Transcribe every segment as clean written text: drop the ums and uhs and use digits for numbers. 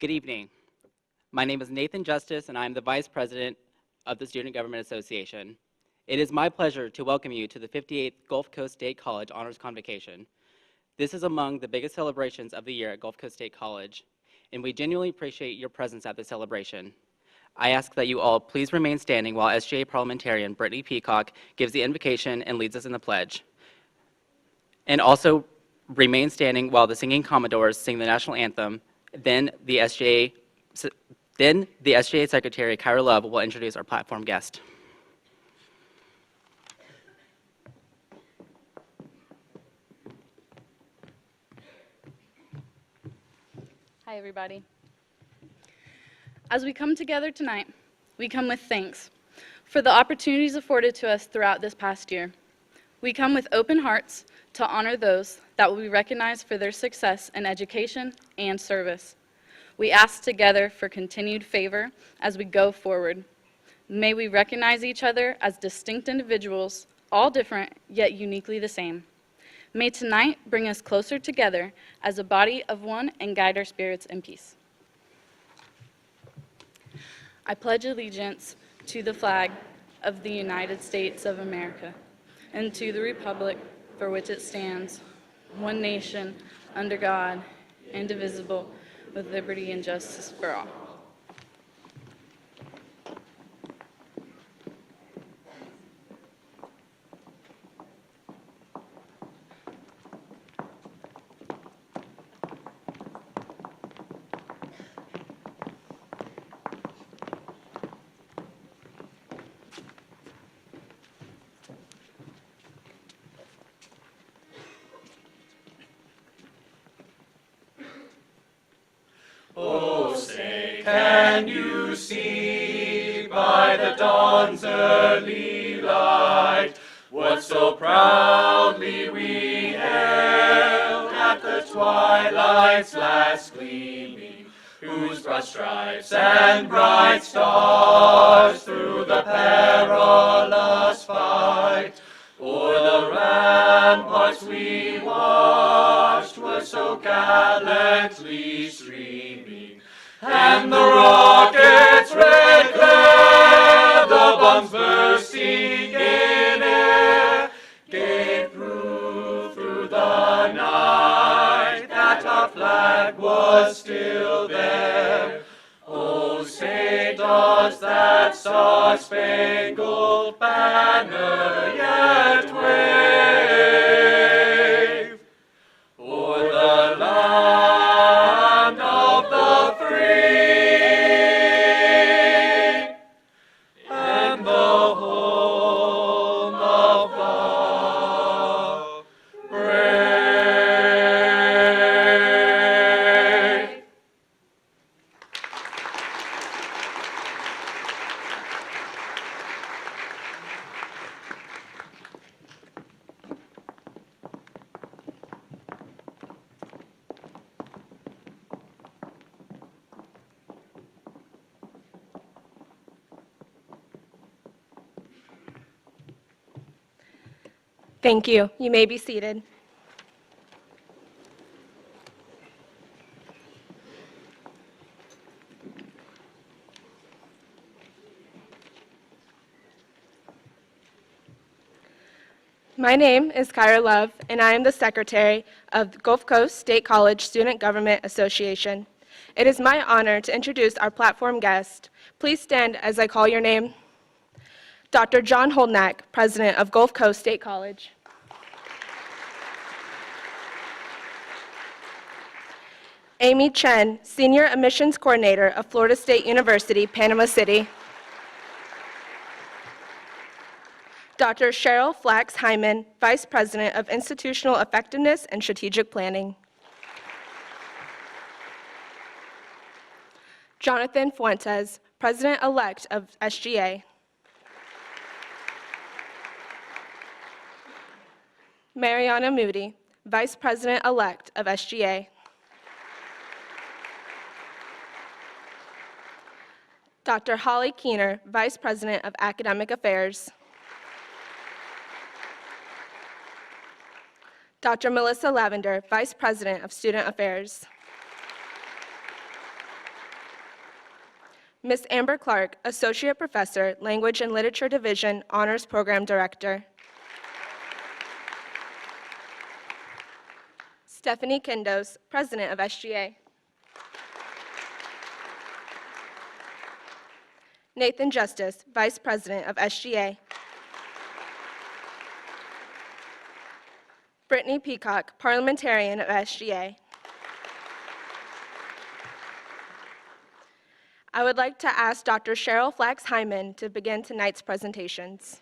Good evening. My name is Nathan Justice, and I am the Vice President of the Student Government Association. It is my pleasure to welcome you to the 58th Gulf Coast State College Honors Convocation. This is among the biggest celebrations of the year at Gulf Coast State College, and we genuinely appreciate your presence at this celebration. I ask that you all please remain standing while SGA parliamentarian Brittany Peacock gives the invocation and leads us in the pledge. And also remain standing while the singing Commodores sing the national anthem. Then the SGA Secretary, Kyra Love, will introduce our platform guest. Hi, everybody. As we come together tonight, we come with thanks for the opportunities afforded to us throughout this past year. We come with open hearts to honor those that will be recognized for their success in education and service. We ask together for continued favor as we go forward. May we recognize each other as distinct individuals, all different, yet uniquely the same. May tonight bring us closer together as a body of one and guide our spirits in peace. I pledge allegiance to the flag of the United States of America and to the republic for which it stands, one nation, under God, indivisible, with liberty and justice for all. Oh, say, can you see by the dawn's early light what so proudly we hailed at the twilight's last gleaming, whose broad stripes and bright stars through the perilous fight o'er the ramparts we watched were so gallantly streaming, and the rocket's red glare, the bombs bursting in air, gave proof through the night that our flag was still there. Oh, say, does that star-spangled banner yet wave o'er the land of the free and the home of the brave? Thank you. You may be seated. My name is Kyra Love, and I am the Secretary of the Gulf Coast State College Student Government Association. It is my honor to introduce our platform guest. Please stand as I call your name. Dr. John Holdnack, President of Gulf Coast State College. Amy Chen, Senior Admissions Coordinator of Florida State University, Panama City. Dr. Cheryl Flax Hyman, Vice President of Institutional Effectiveness and Strategic Planning. Jonathan Fuentes, President-elect of SGA. Mariana Moody, Vice President-elect of SGA. Dr. Holly Keener, Vice President of Academic Affairs. Dr. Melissa Lavender, Vice President of Student Affairs. Miss Amber Clark, Associate Professor, Language and Literature Division, Honors Program Director. Stephanie Kindos, President of SGA. Nathan Justice, Vice President of SGA. Brittany Peacock, Parliamentarian of SGA. I would like to ask Dr. Cheryl Flax-Hyman to begin tonight's presentations.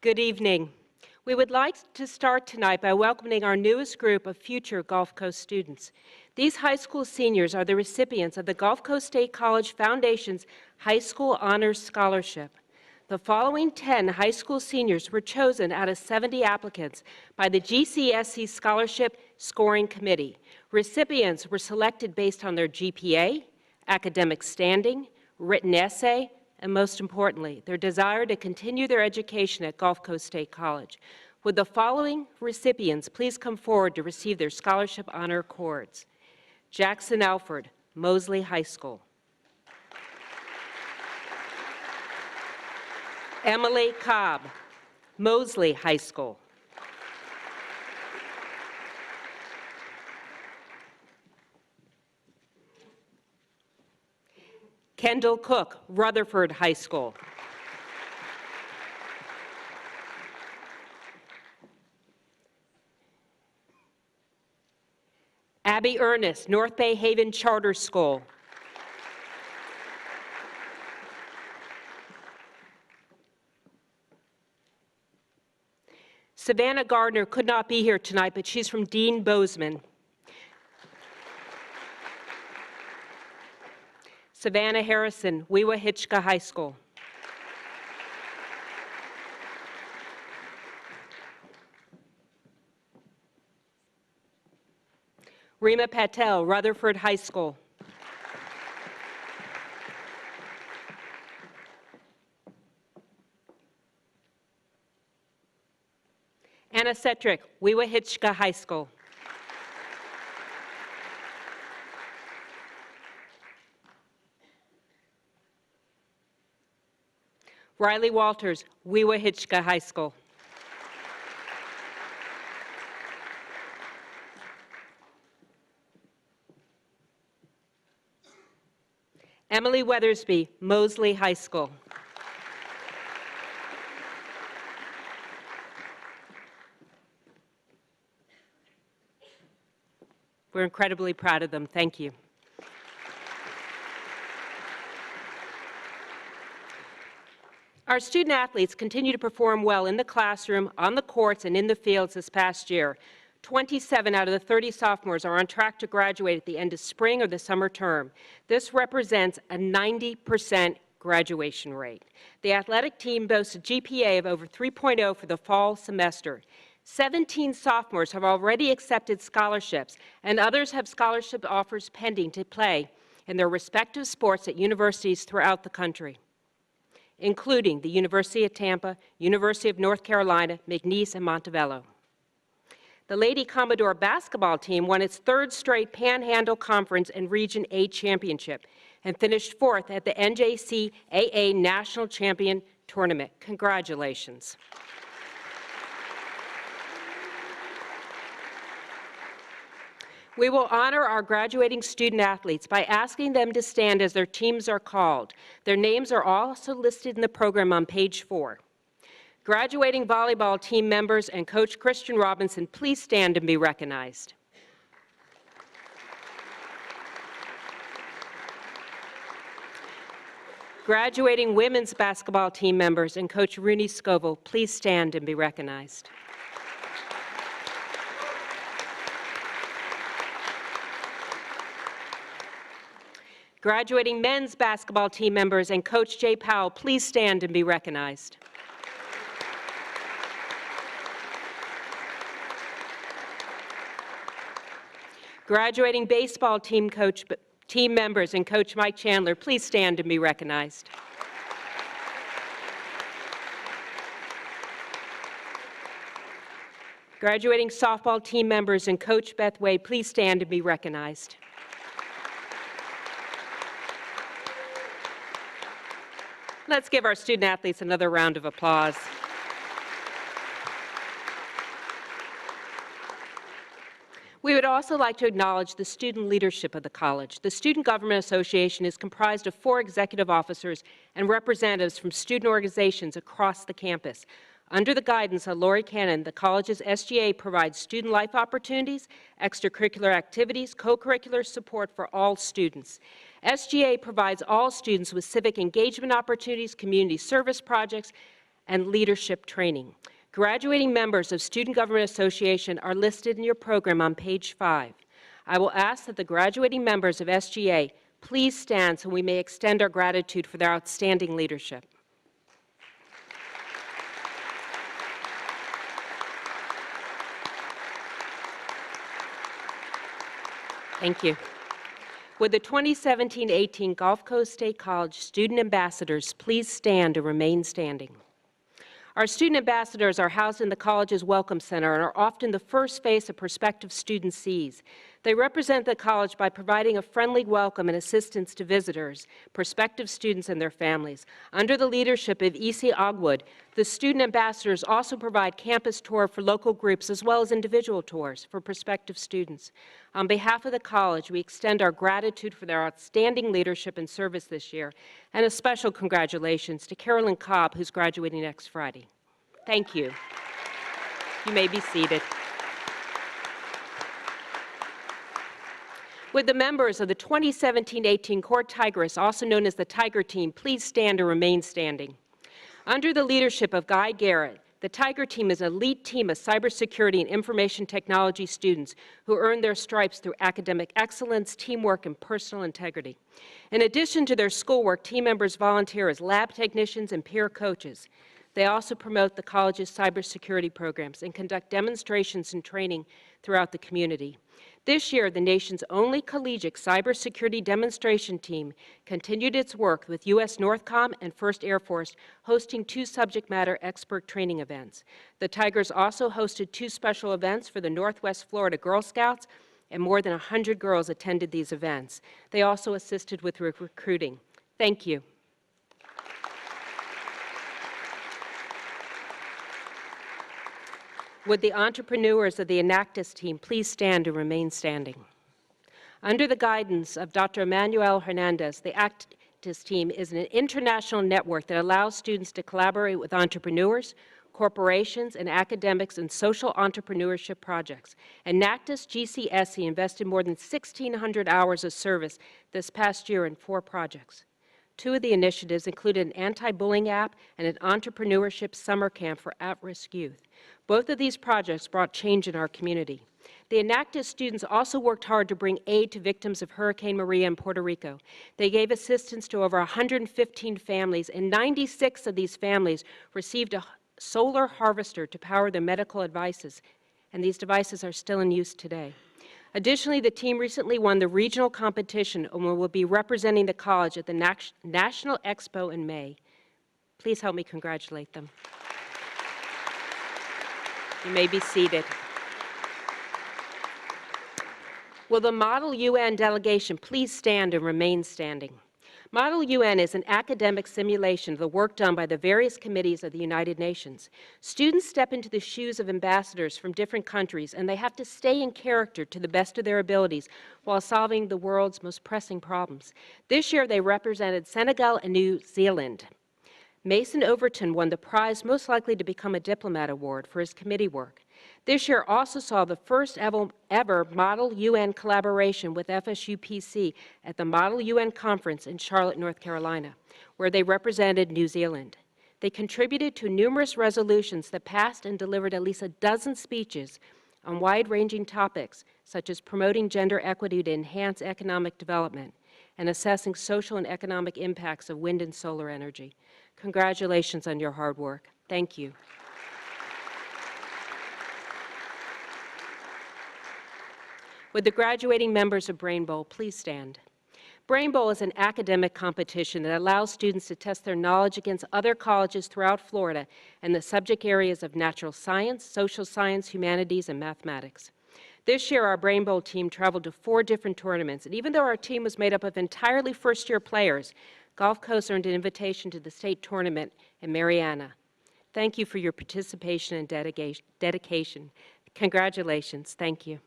Good evening. We would like to start tonight by welcoming our newest group of future Gulf Coast students. These high school seniors are the recipients of the Gulf Coast State College Foundation's High School Honors Scholarship. The following 10 high school seniors were chosen out of 70 applicants by the GCSC Scholarship Scoring Committee. Recipients were selected based on their GPA, academic standing, written essay, and most importantly, their desire to continue their education at Gulf Coast State College. Would the following recipients please come forward to receive their scholarship honor cords? Jackson Alford, Mosley High School. Emily Cobb, Mosley High School. Kendall Cook, Rutherford High School. Abby Ernest, North Bay Haven Charter School. Savannah Gardner could not be here tonight, but she's from Dean Bozeman. Savannah Harrison, Wewa-Hitchcock High School. Rima Patel, Rutherford High School. Anna Cetrick, Wewa-Hitchcock High School. Riley Walters, Wewa-Hitchcock High School. Emily Weathersby, Mosley High School. We're incredibly proud of them. Thank you. Our student athletes continue to perform well in the classroom, on the courts, and in the fields this past year. 27 out of the 30 sophomores are on track to graduate at the end of spring or the summer term. This represents a 90% graduation rate. The athletic team boasts a GPA of over 3.0 for the fall semester. 17 sophomores have already accepted scholarships, and others have scholarship offers pending to play in their respective sports at universities throughout the country, including the University of Tampa, University of North Carolina, McNeese, and Montevallo. The Lady Commodore basketball team won its third straight Panhandle Conference and Region A championship and finished fourth at the NJCAA National Champion Tournament. Congratulations. We will honor our graduating student athletes by asking them to stand as their teams are called. Their names are also listed in the program on page 4. Graduating volleyball team members and Coach Christian Robinson, please stand and be recognized. Graduating women's basketball team members and Coach Rooney Scoville, please stand and be recognized. Graduating men's basketball team members and Coach Jay Powell, please stand and be recognized. Graduating baseball team members and Coach Mike Chandler, please stand and be recognized. Graduating softball team members and Coach Beth Wade, please stand and be recognized. Let's give our student athletes another round of applause. We would also like to acknowledge the student leadership of the college. The Student Government Association is comprised of 4 executive officers and representatives from student organizations across the campus. Under the guidance of Lori Cannon, the college's SGA provides student life opportunities, extracurricular activities, co-curricular support for all students. SGA provides all students with civic engagement opportunities, community service projects, and leadership training. Graduating members of Student Government Association are listed in your program on page 5. I will ask that the graduating members of SGA please stand so we may extend our gratitude for their outstanding leadership. Thank you. Would the 2017-18 Gulf Coast State College student ambassadors please stand and remain standing? Our student ambassadors are housed in the college's Welcome Center and are often the first face a prospective student sees. They represent the college by providing a friendly welcome and assistance to visitors, prospective students, and their families. Under the leadership of E.C. Ogwood, the student ambassadors also provide campus tours for local groups as well as individual tours for prospective students. On behalf of the college, we extend our gratitude for their outstanding leadership and service this year, and a special congratulations to Carolyn Cobb, who's graduating next Friday. Thank you. You may be seated. Would the members of the 2017-18 Court Tigress, also known as the Tiger Team, please stand and remain standing? Under the leadership of Guy Garrett, the Tiger Team is an elite team of cybersecurity and information technology students who earn their stripes through academic excellence, teamwork, and personal integrity. In addition to their schoolwork, team members volunteer as lab technicians and peer coaches. They also promote the college's cybersecurity programs and conduct demonstrations and training throughout the community. This year, the nation's only collegiate cybersecurity demonstration team continued its work with U.S. Northcom and 1st Air Force, hosting 2 subject matter expert training events. The Tigers also hosted 2 special events for the Northwest Florida Girl Scouts, and more than 100 girls attended these events. They also assisted with recruiting. Thank you. Would the entrepreneurs of the Enactus team please stand and remain standing? Under the guidance of Dr. Emmanuel Hernandez, the Enactus team is an international network that allows students to collaborate with entrepreneurs, corporations, and academics in social entrepreneurship projects. Enactus GCSE invested more than 1,600 hours of service this past year in 4 projects. 2 of the initiatives included an anti-bullying app and an entrepreneurship summer camp for at-risk youth. Both of these projects brought change in our community. The Enactus students also worked hard to bring aid to victims of Hurricane Maria in Puerto Rico. They gave assistance to over 115 families, and 96 of these families received a solar harvester to power their medical devices, and these devices are still in use today. Additionally, the team recently won the regional competition and will be representing the college at the National Expo in May. Please help me congratulate them. You may be seated. Will the Model UN delegation please stand and remain standing? Model UN is an academic simulation of the work done by the various committees of the United Nations. Students step into the shoes of ambassadors from different countries, and they have to stay in character to the best of their abilities while solving the world's most pressing problems. This year, they represented Senegal and New Zealand. Mason Overton won the prize most likely to become a diplomat award for his committee work. This year also saw the first ever Model UN collaboration with FSUPC at the Model UN Conference in Charlotte, North Carolina, where they represented New Zealand. They contributed to numerous resolutions that passed and delivered at least a dozen speeches on wide-ranging topics, such as promoting gender equity to enhance economic development and assessing social and economic impacts of wind and solar energy. Congratulations on your hard work. Thank you. Would the graduating members of Brain Bowl please stand? Brain Bowl is an academic competition that allows students to test their knowledge against other colleges throughout Florida in the subject areas of natural science, social science, humanities, and mathematics. This year, our Brain Bowl team traveled to 4 different tournaments, and even though our team was made up of entirely first-year players, Gulf Coast earned an invitation to the state tournament in Mariana. Thank you for your participation and dedication. Congratulations. Thank you.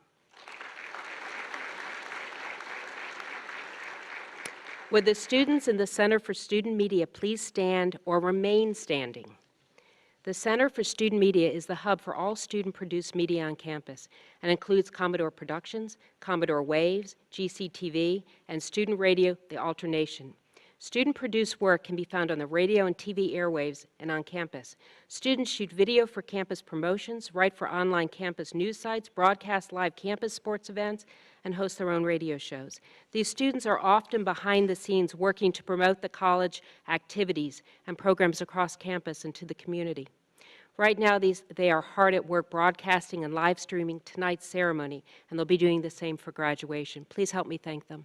Would the students in the Center for Student Media please stand or remain standing? The Center for Student Media is the hub for all student-produced media on campus and includes Commodore Productions, Commodore Waves, GCTV, and student radio, The Alternation. Student-produced work can be found on the radio and TV airwaves and on campus. Students shoot video for campus promotions, write for online campus news sites, broadcast live campus sports events, and host their own radio shows. These students are often behind the scenes working to promote the college activities and programs across campus and to the community. Right now, they are hard at work broadcasting and live streaming tonight's ceremony, and they'll be doing the same for graduation. Please help me thank them.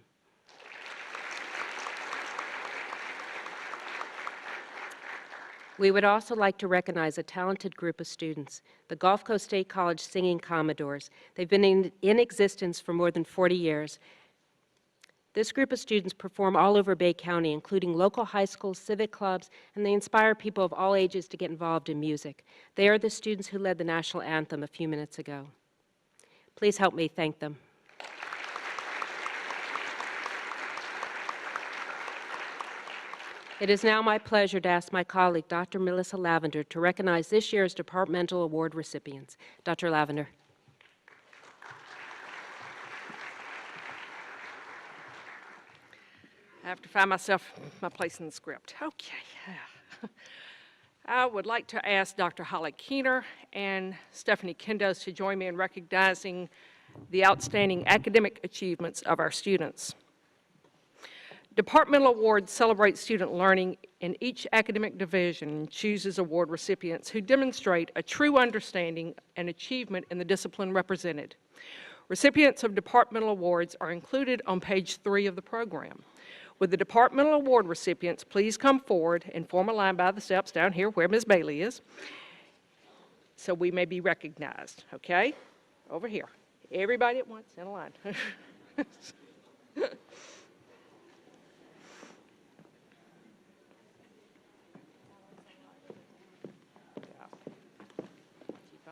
We would also like to recognize a talented group of students, the Gulf Coast State College Singing Commodores. They've been in existence for more than 40 years. This group of students perform all over Bay County, including local high schools, civic clubs, and they inspire people of all ages to get involved in music. They are the students who led the national anthem a few minutes ago. Please help me thank them. It is now my pleasure to ask my colleague, Dr. Melissa Lavender, to recognize this year's departmental award recipients. Dr. Lavender. I have to find myself my place in the script. Okay. I would like to ask Dr. Holly Keener and Stephanie Kindos to join me in recognizing the outstanding academic achievements of our students. Departmental awards celebrate student learning in each academic division and chooses award recipients who demonstrate a true understanding and achievement in the discipline represented. Recipients of departmental awards are included on page 3 of the program. Would the departmental award recipients please come forward and form a line by the steps down here where Ms. Bailey is, so we may be recognized, okay? Over here. Everybody at once in a line. Keep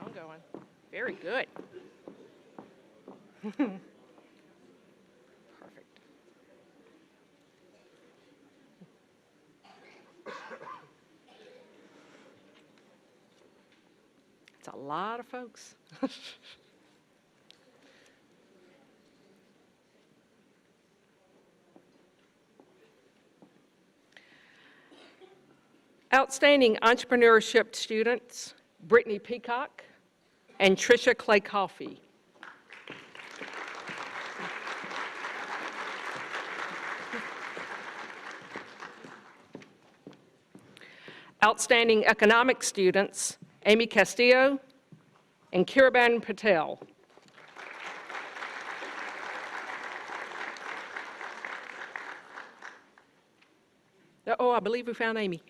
on going. Very good. Perfect. It's a lot of folks. Outstanding entrepreneurship students, Brittany Peacock and Tricia Clay Coffey. Outstanding economics students, Amy Castillo and Kiraban Patel. Oh, I believe we found Amy.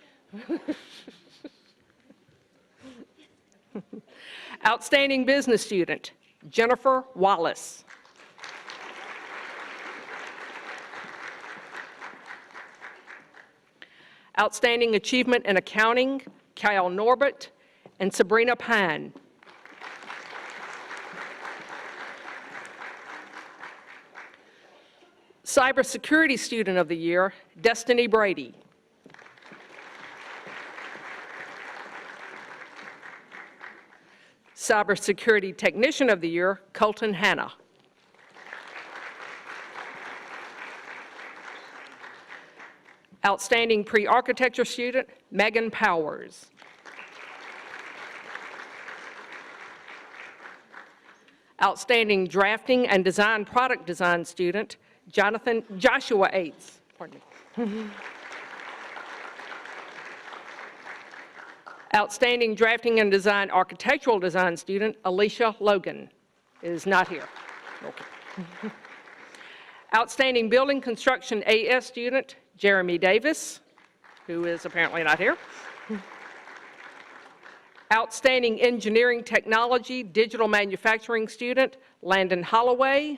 Outstanding business student, Jennifer Wallace. Outstanding achievement in accounting, Kyle Norbert and Sabrina Pine. Cybersecurity Student of the Year, Destiny Brady. Cybersecurity Technician of the Year, Colton Hanna. Outstanding Pre-Architecture Student, Megan Powers. Outstanding Drafting and Design Product Design Student, Joshua Aites. Pardon me. Outstanding Drafting and Design Architectural Design Student, Alicia Logan, is not here. Okay. Outstanding Building Construction AS student, Jeremy Davis, who is apparently not here. Outstanding Engineering Technology Digital Manufacturing student, Landon Holloway.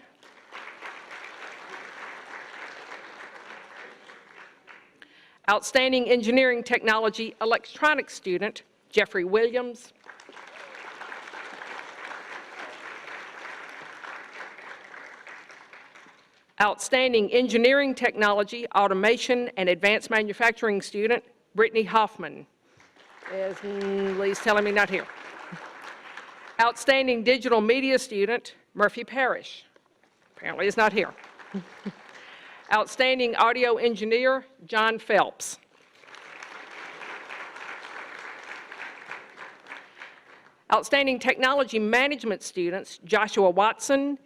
Outstanding Engineering Technology Electronics student, Jeffrey Williams. Outstanding Engineering Technology Automation and Advanced Manufacturing student, Brittany Hoffman. Is Lee's telling me not here. Outstanding Digital Media student, Murphy Parrish. Apparently is not here. Outstanding Audio Engineer, John Phelps. Outstanding Technology Management students, Joshua Watson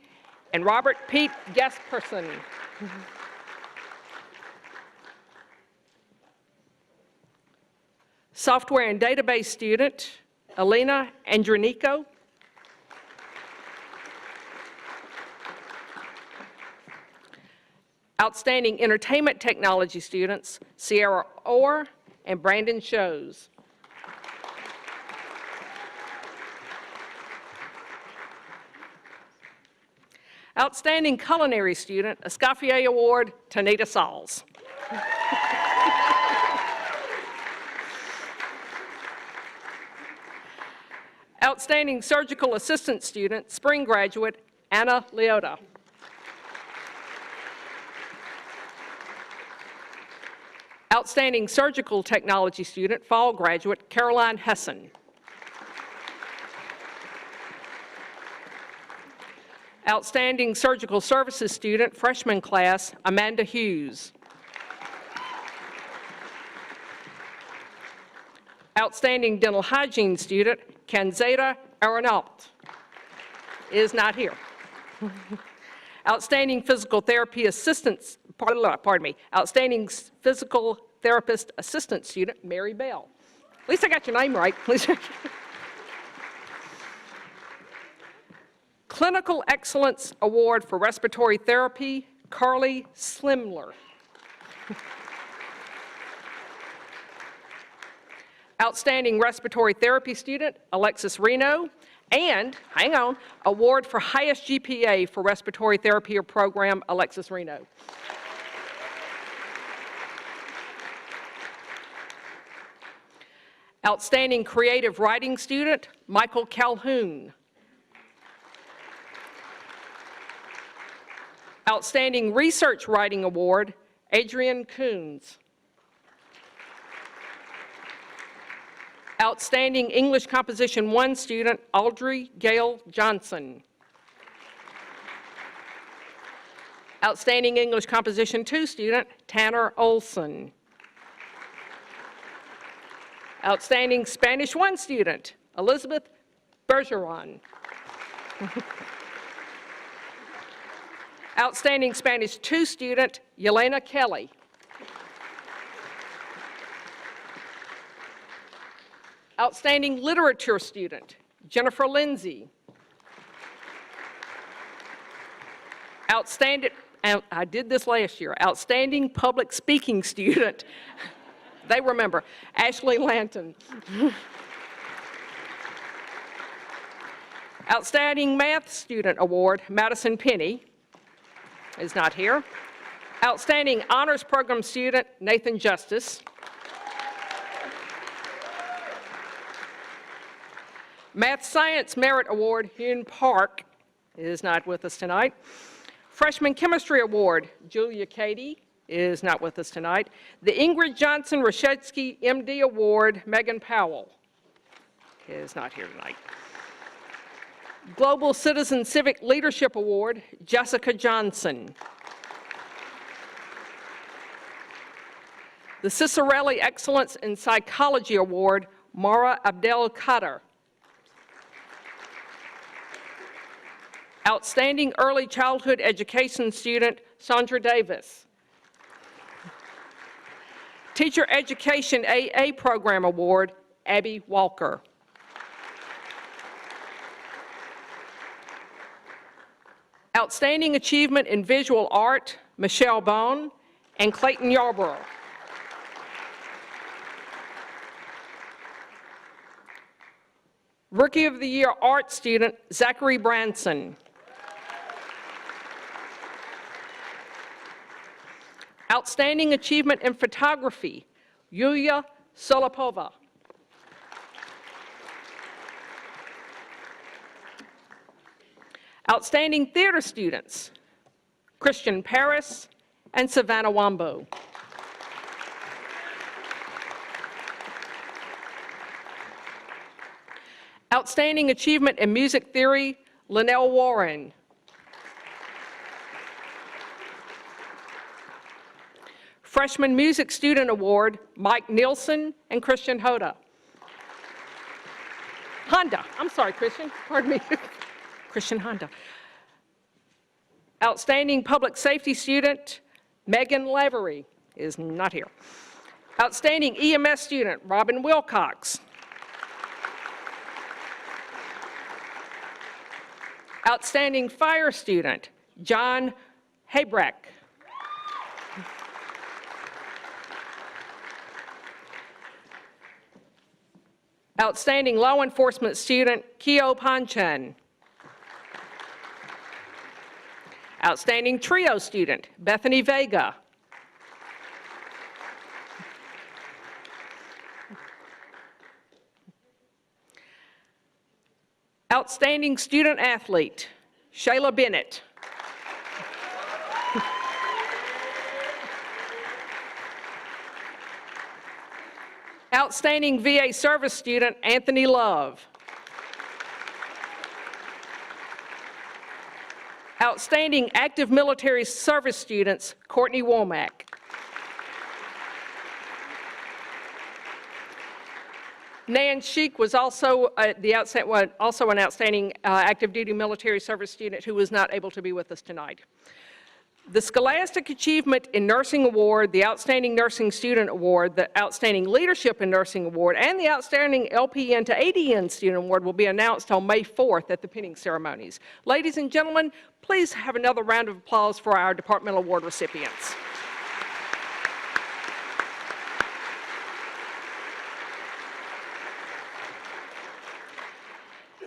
and Robert Pete Gasperson. Software and Database student, Elena Andronico. Outstanding Entertainment Technology students, Sierra Orr and Brandon Shows. Outstanding Culinary student, Escoffier Award, Tanita Sauls. Outstanding Surgical Assistant student, spring graduate, Anna Leota. Outstanding Surgical Technology student, fall graduate, Caroline Hessen. Outstanding Surgical Services student, freshman class, Amanda Hughes. Outstanding Dental Hygiene student, Kanzada Aronaut, is not here. Outstanding Physical Therapy Assistance, Outstanding Physical Therapist Assistant student, Mary Bell. At least I got your name right. Clinical Excellence Award for Respiratory Therapy, Carly Slimler. Outstanding Respiratory Therapy student, Alexis Reno. And, hang on, award for highest GPA for Respiratory Therapy program, Alexis Reno. Outstanding Creative Writing student, Michael Calhoun. Outstanding Research Writing Award, Adrian Coons. Outstanding English Composition 1 student, Audrey Gale Johnson. Outstanding English Composition 2 student, Tanner Olson. Outstanding Spanish 1 student, Elizabeth Bergeron. Outstanding Spanish 2 student, Yelena Kelly. Outstanding Literature student, Jennifer Lindsay. Outstanding, I did this last year, Outstanding Public Speaking student, they remember, Ashley Lanton. Outstanding Math Student Award, Madison Penny, is not here. Outstanding Honors Program student, Nathan Justice. Math Science Merit Award, Hyun Park, is not with us tonight. Freshman Chemistry Award, Julia Cady, is not with us tonight. The Ingrid Johnson Rashetsky MD Award, Megan Powell, is not here tonight. Global Citizen Civic Leadership Award, Jessica Johnson. The Cicerelli Excellence in Psychology Award, Mara Abdel Kader. Outstanding Early Childhood Education student, Sandra Davis. Teacher Education AA Program Award, Abby Walker. Outstanding Achievement in Visual Art, Michelle Bone and Clayton Yarborough. Rookie of the Year Art student, Zachary Branson. Outstanding Achievement in Photography, Yulia Solopova. Outstanding Theater students, Christian Paris and Savannah Wambo. Outstanding Achievement in Music Theory, Linnell Warren. Freshman Music Student Award, Mike Nielsen and Christian Hoda. Honda, I'm sorry, Christian, pardon me. Christian Honda. Outstanding Public Safety Student, Megan Lavery is not here. Outstanding EMS Student, Robin Wilcox. Outstanding Fire Student, John Habreck. Outstanding Law Enforcement Student, Keo Panchan. Outstanding Trio Student, Bethany Vega. Outstanding Student Athlete, Shayla Bennett. Outstanding VA Service Student, Anthony Love. Outstanding Active Military Service Students, Courtney Womack. Nan Sheik was also also an outstanding active duty military service student who was not able to be with us tonight. The Scholastic Achievement in Nursing Award, the Outstanding Nursing Student Award, the Outstanding Leadership in Nursing Award, and the Outstanding LPN to ADN Student Award will be announced on May 4th at the pinning ceremonies. Ladies and gentlemen, please have another round of applause for our departmental award recipients.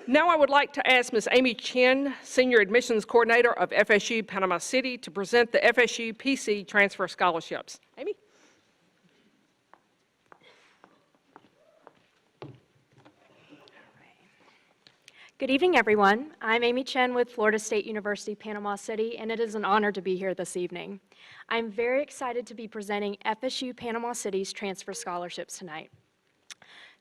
Now I would like to ask Ms. Amy Chen, Senior Admissions Coordinator of FSU Panama City, to present the FSU PC Transfer Scholarships. Amy? Good evening, everyone. I'm Amy Chen with Florida State University, Panama City, and it is an honor to be here this evening. I'm very excited to be presenting FSU Panama City's transfer scholarships tonight.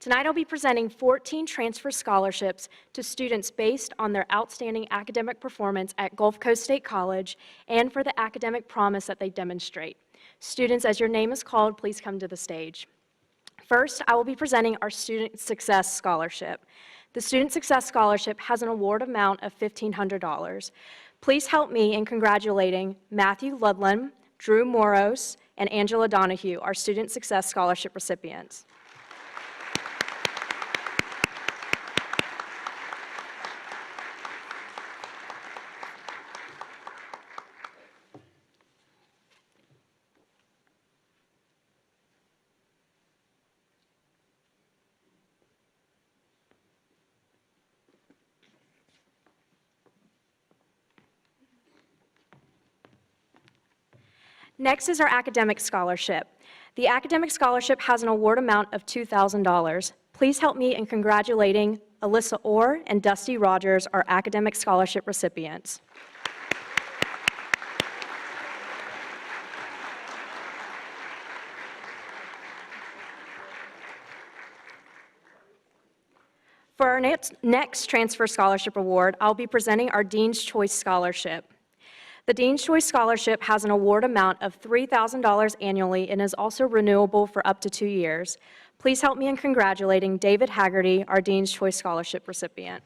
Tonight, I'll be presenting 14 transfer scholarships to students based on their outstanding academic performance at Gulf Coast State College and for the academic promise that they demonstrate. Students, as your name is called, please come to the stage. First, I will be presenting our Student Success Scholarship. The Student Success Scholarship has an award amount of $1,500. Please help me in congratulating Matthew Ludland, Drew Moros, and Angela Donahue, our Student Success Scholarship recipients. Next is our Academic Scholarship. The Academic Scholarship has an award amount of $2,000. Please help me in congratulating Alyssa Orr and Dusty Rogers, our Academic Scholarship recipients. For our next Transfer Scholarship Award, I'll be presenting our Dean's Choice Scholarship. The Dean's Choice Scholarship has an award amount of $3,000 annually and is also renewable for up to 2 years. Please help me in congratulating David Haggerty, our Dean's Choice Scholarship recipient.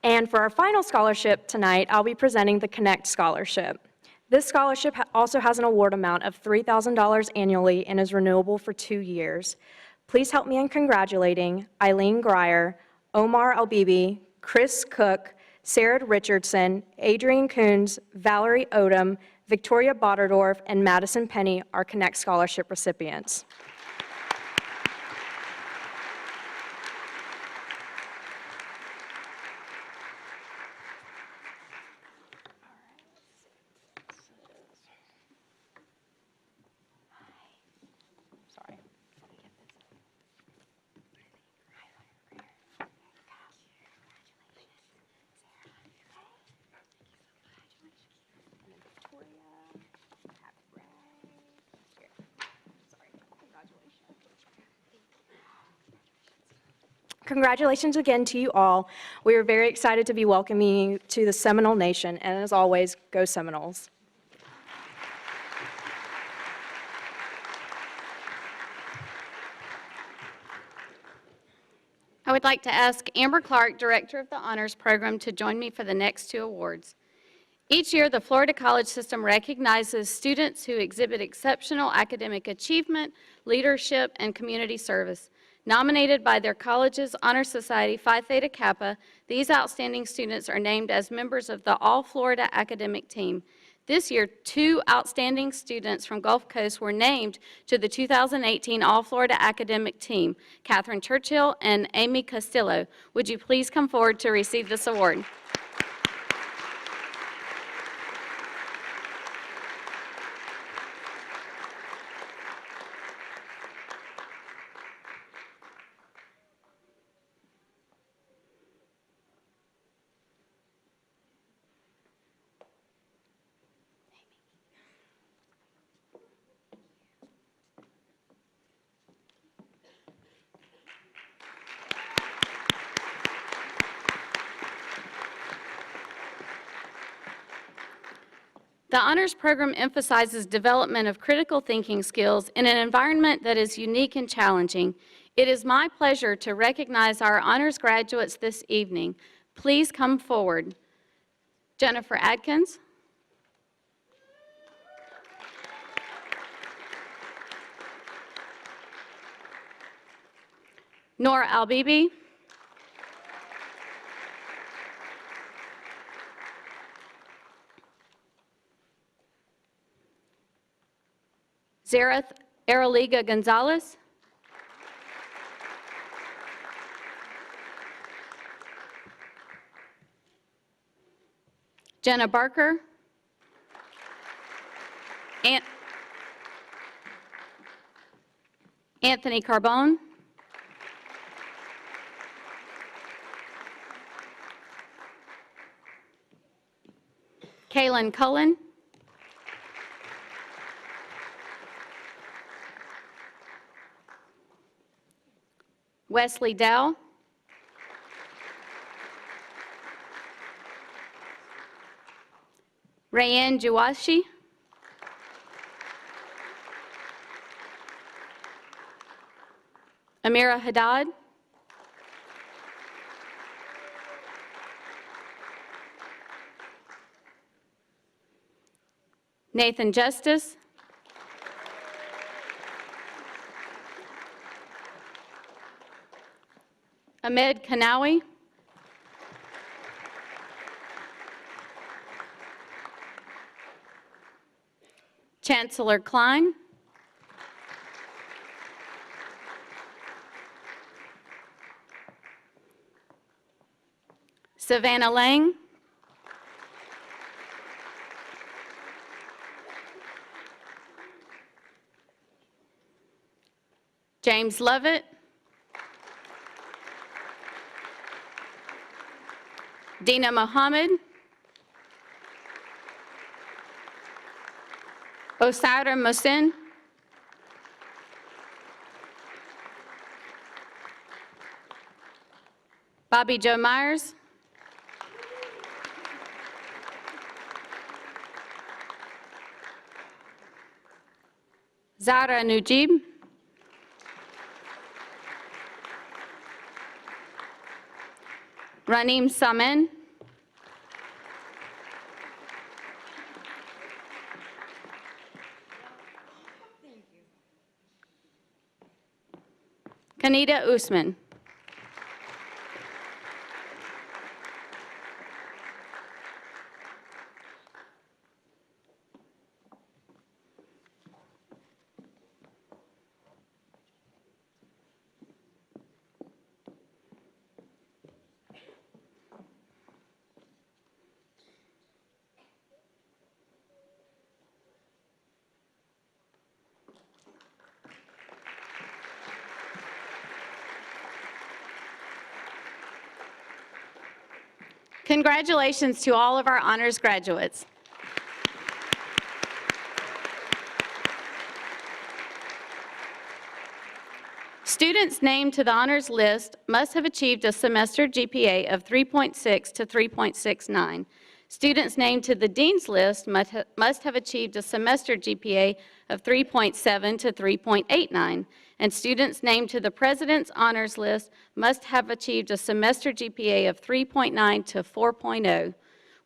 And for our final scholarship tonight, I'll be presenting the Connect Scholarship. This scholarship also has an award amount of $3,000 annually and is renewable for 2 years. Please help me in congratulating Eileen Grier, Omar Albibi, Chris Cook, Sarah Richardson, Adrian Coons, Valerie Odom, Victoria Botterdorf, and Madison Penny, our Connect Scholarship recipients. Sorry. Congratulations again to you all. We are very excited to be welcoming you to the Seminole Nation, and as always, go Seminoles. I would like to ask Amber Clark, Director of the Honors Program, to join me for the next two awards. Each year, the Florida College System recognizes students who exhibit exceptional academic achievement, leadership, and community service. Nominated by their college's Honor Society, Phi Theta Kappa, these outstanding students are named as members of the All-Florida Academic Team. This year, 2 outstanding students from Gulf Coast were named to the 2018 All-Florida Academic Team, Catherine Churchill and Amy Castillo. Would you please come forward to receive this award? The Honors Program emphasizes development of critical thinking skills in an environment that is unique and challenging. It is my pleasure to recognize our honors graduates this evening. Please come forward. Jennifer Adkins. Nora Albibi. Zareth Araliga Gonzalez. Jenna Barker. Anthony Carbone. Kaylin Cullen. Wesley Dow. Rayanne Juwashi. Amira Haddad. Nathan Justice. Ahmed Kanawi. Chancellor Klein. Savannah Lang. James Lovett. Dina Mohammed. Osara Mohsin. Bobby Joe Myers. Zara Nujib. Ranim Samen. Kanita Usman. Congratulations to all of our honors graduates. Students named to the honors list must have achieved a semester GPA of 3.6 to 3.69. Students named to the dean's list must have achieved a semester GPA of 3.7 to 3.89. And students named to the president's honors list must have achieved a semester GPA of 3.9 to 4.0.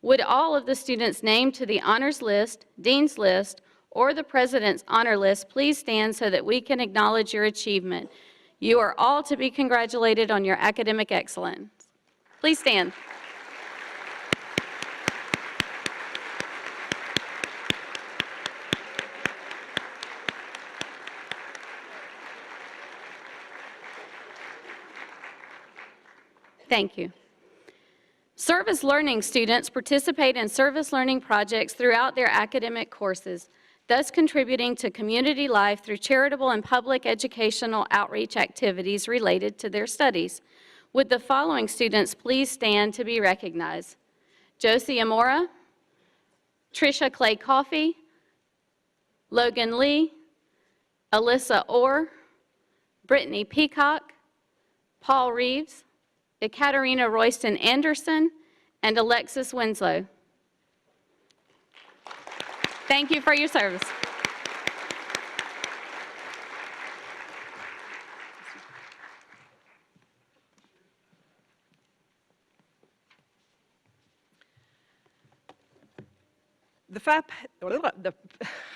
Would all of the students named to the honors list, dean's list, or the president's honor list please stand so that we can acknowledge your achievement? You are all to be congratulated on your academic excellence. Please stand. Thank you. Service learning students participate in service learning projects throughout their academic courses, thus contributing to community life through charitable and public educational outreach activities related to their studies. Would the following students please stand to be recognized? Josie Amora, Trisha Clay Coffey, Logan Lee, Alyssa Orr, Brittany Peacock, Paul Reeves, Ekaterina Royston Anderson, and Alexis Winslow. Thank you for your service.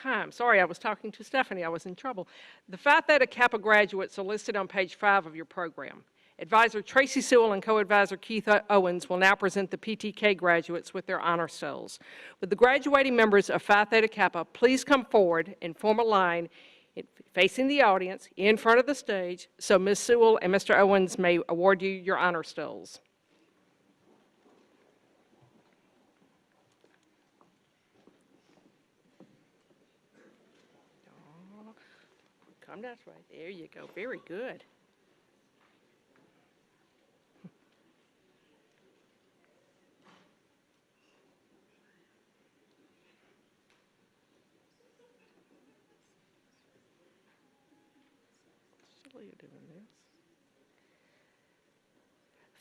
I'm sorry, I was talking to Stephanie. I was in trouble. The Phi Theta Kappa graduates are listed on page 5 of your program. Advisor Tracy Sewell and co-advisor Keith Owens will now present the PTK graduates with their honor cells. Would the graduating members of Phi Theta Kappa please come forward and form a line facing the audience in front of the stage so Ms. Sewell and Mr. Owens may award you your honor cells. Come that way. There you go. Very good.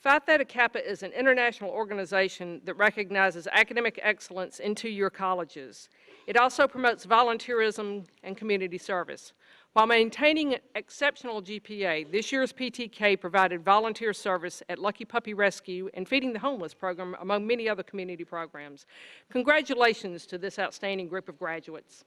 Phi Theta Kappa is an international organization that recognizes academic excellence in two-year colleges. It also promotes volunteerism and community service. While maintaining exceptional GPA, this year's PTK provided volunteer service at Lucky Puppy Rescue and Feeding the Homeless program, among many other community programs. Congratulations to this outstanding group of graduates.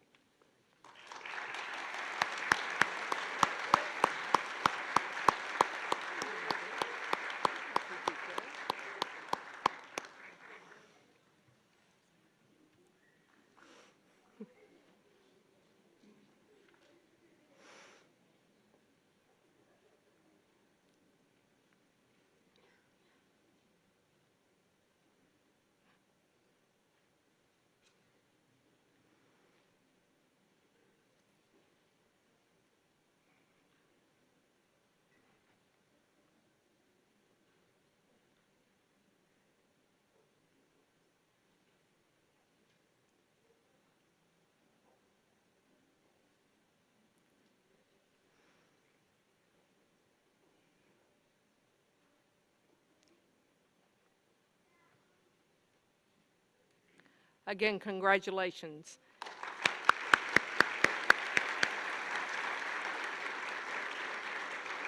Again, congratulations.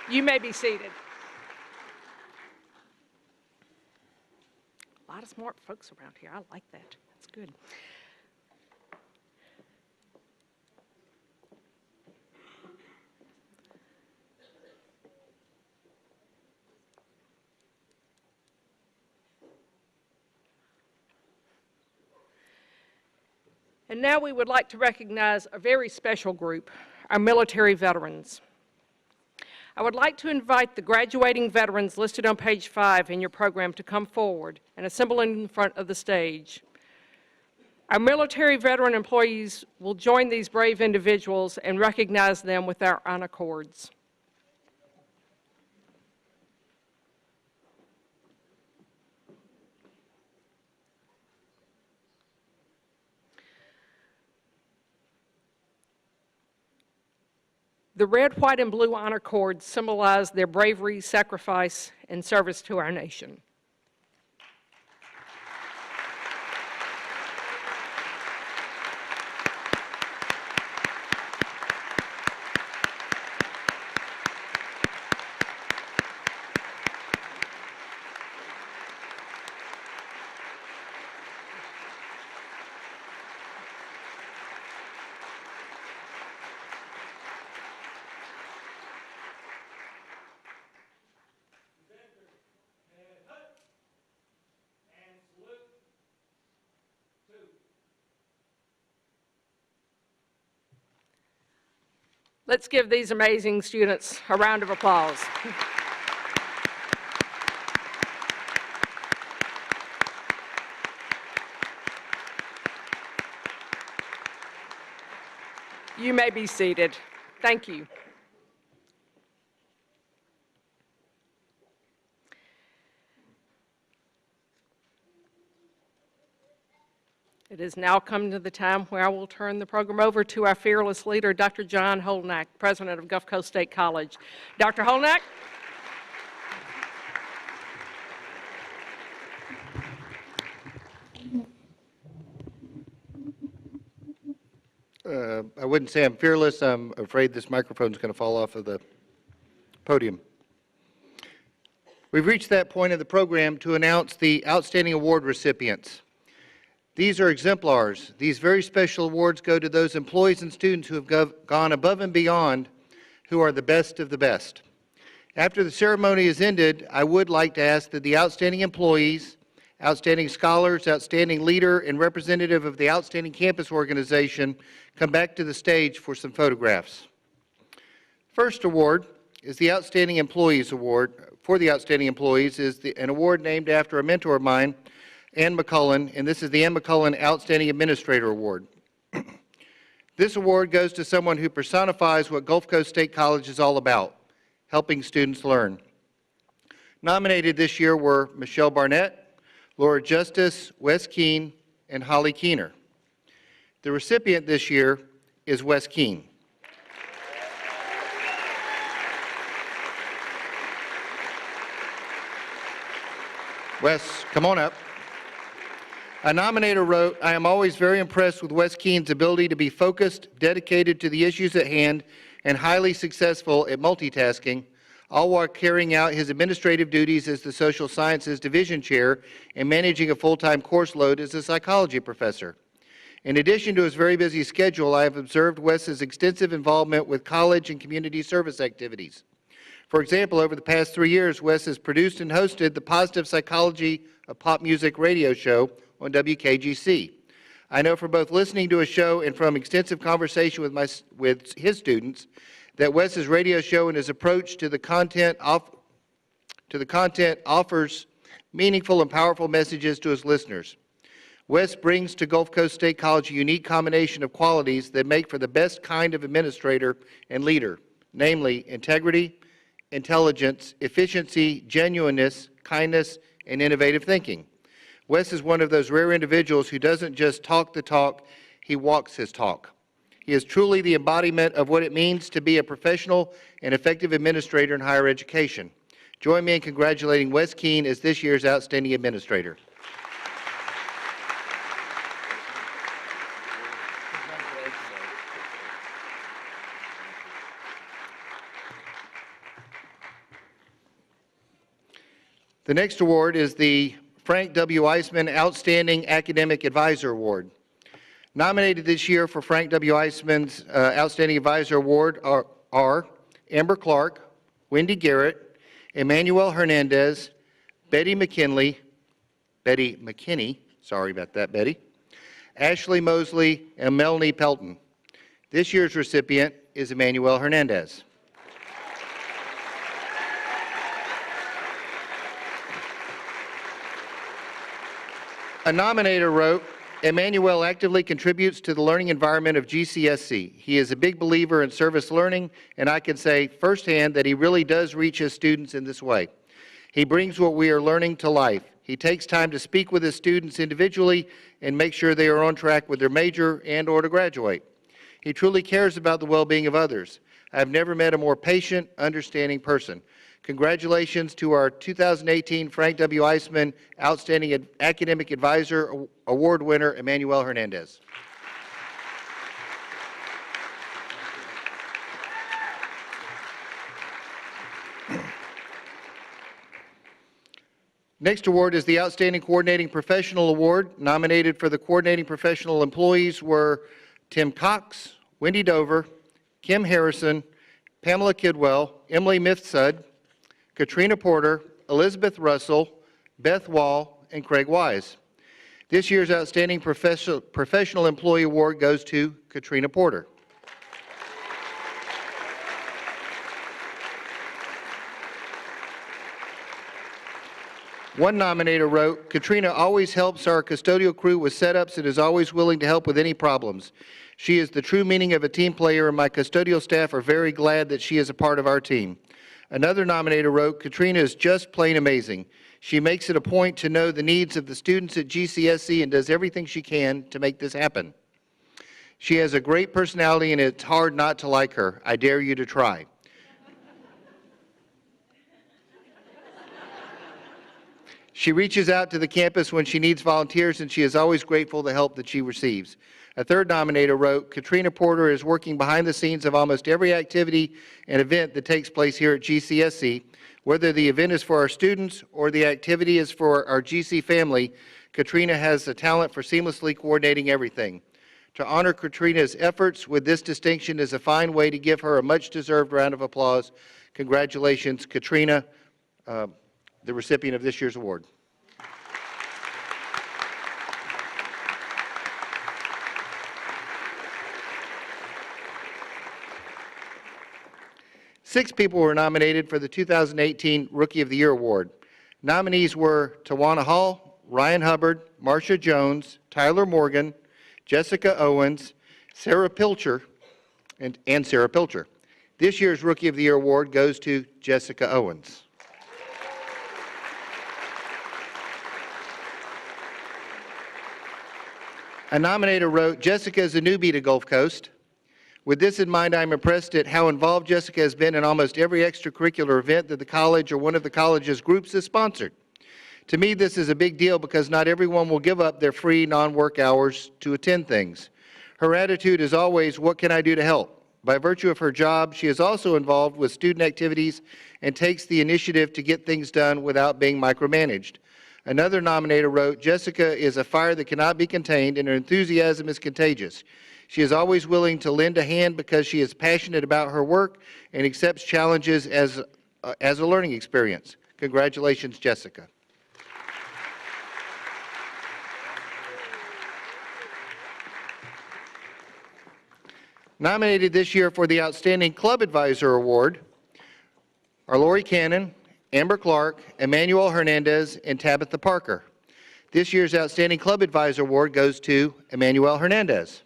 You may be seated. A lot of smart folks around here. I like that. That's good. And now we would like to recognize a very special group, our military veterans. I would like to invite the graduating veterans listed on page 5 in your program to come forward and assemble in front of the stage. Our military veteran employees will join these brave individuals and recognize them with our honor cords. The red, white, and blue honor cords symbolize their bravery, sacrifice, and service to our nation. Let's give these amazing students a round of applause. You may be seated. Thank you. It has now come to the time where I will turn the program over to our fearless leader, Dr. John Holnack, President of Gulf Coast State College. Dr. Holnack? I wouldn't say I'm fearless. I'm afraid this microphone is going to fall off of the podium. We've reached that point of the program to announce the Outstanding Award recipients. These are exemplars. These very special awards go to those employees and students who have gone above and beyond, who are the best of the best. After the ceremony is ended, I would like to ask that the outstanding employees, outstanding scholars, outstanding leader, and representative of the outstanding campus organization come back to the stage for some photographs. First award is the Outstanding Employees Award. For the outstanding employees is an award named after a mentor of mine, Ann McCullen, and this is the Ann McCullen Outstanding Administrator Award. This award goes to someone who personifies what Gulf Coast State College is all about, helping students learn. Nominated this year were Michelle Barnett, Laura Justice, Wes Keene, and Holly Keener. The recipient this year is Wes Keene. Wes, come on up. A nominator wrote, "I am always very impressed with Wes Keene's ability to be focused, dedicated to the issues at hand, and highly successful at multitasking, all while carrying out his administrative duties as the Social Sciences Division Chair and managing a full-time course load as a psychology professor. In addition to his very busy schedule, I have observed Wes's extensive involvement with college and community service activities. For example, over the past 3 years, Wes has produced and hosted the Positive Psychology of Pop Music radio show on WKGC. I know from both listening to a show and from extensive conversation with his students that Wes's radio show and his approach to the content offers meaningful and powerful messages to his listeners. Wes brings to Gulf Coast State College a unique combination of qualities that make for the best kind of administrator and leader, namely integrity, intelligence, efficiency, genuineness, kindness, and innovative thinking. Wes is one of those rare individuals who doesn't just talk the talk, he walks his talk. He is truly the embodiment of what it means to be a professional and effective administrator in higher education. Join me in congratulating Wes Keene as this year's Outstanding Administrator. The next award is the Frank W. Eisman Outstanding Academic Advisor Award. Nominated this year for Frank W. Eisman's Outstanding Advisor Award are Amber Clark, Wendy Garrett, Emmanuel Hernandez, Betty McKinney, sorry about that, Betty, Ashley Mosley, and Melanie Pelton. This year's recipient is Emmanuel Hernandez. A nominator wrote, Emmanuel actively contributes to the learning environment of GCSC. He is a big believer in service learning, and I can say firsthand that he really does reach his students in this way. He brings what we are learning to life. He takes time to speak with his students individually and make sure they are on track with their major and or to graduate. He truly cares about the well-being of others. I've never met a more patient, understanding person. Congratulations to our 2018 Frank W. Eisman Outstanding Academic Advisor Award winner, Emmanuel Hernandez. Next award is the Outstanding Coordinating Professional Award. Nominated for the Coordinating Professional employees were Tim Cox, Wendy Dover, Kim Harrison, Pamela Kidwell, Emily Mifsud, Katrina Porter, Elizabeth Russell, Beth Wall, and Craig Wise. This year's Outstanding Professional Employee Award goes to Katrina Porter. One nominator wrote, Katrina always helps our custodial crew with setups and is always willing to help with any problems. She is the true meaning of a team player, and my custodial staff are very glad that she is a part of our team. Another nominator wrote, Katrina is just plain amazing. She makes it a point to know the needs of the students at GCSC and does everything she can to make this happen. She has a great personality and it's hard not to like her. I dare you to try. She reaches out to the campus when she needs volunteers, and she is always grateful for the help that she receives. A third nominator wrote, Katrina Porter is working behind the scenes of almost every activity and event that takes place here at GCSC. Whether the event is for our students or the activity is for our GC family, Katrina has a talent for seamlessly coordinating everything. To honor Katrina's efforts with this distinction is a fine way to give her a much-deserved round of applause. Congratulations, Katrina, the recipient of this year's award. Six people were nominated for the 2018 Rookie of the Year Award. Nominees were Tawana Hall, Ryan Hubbard, Marsha Jones, Tyler Morgan, Jessica Owens, Sarah Pilcher, and Sarah Pilcher. This year's Rookie of the Year Award goes to Jessica Owens. A nominator wrote, Jessica is a newbie to Gulf Coast. With this in mind, I am impressed at how involved Jessica has been in almost every extracurricular event that the college or one of the college's groups has sponsored. To me, this is a big deal because not everyone will give up their free non-work hours to attend things. Her attitude is always, what can I do to help? By virtue of her job, she is also involved with student activities and takes the initiative to get things done without being micromanaged. Another nominator wrote, Jessica is a fire that cannot be contained and her enthusiasm is contagious. She is always willing to lend a hand because she is passionate about her work and accepts challenges as a learning experience. Congratulations, Jessica. Nominated this year for the Outstanding Club Advisor Award are Lori Cannon, Amber Clark, Emmanuel Hernandez, and Tabitha Parker. This year's Outstanding Club Advisor Award goes to Emmanuel Hernandez.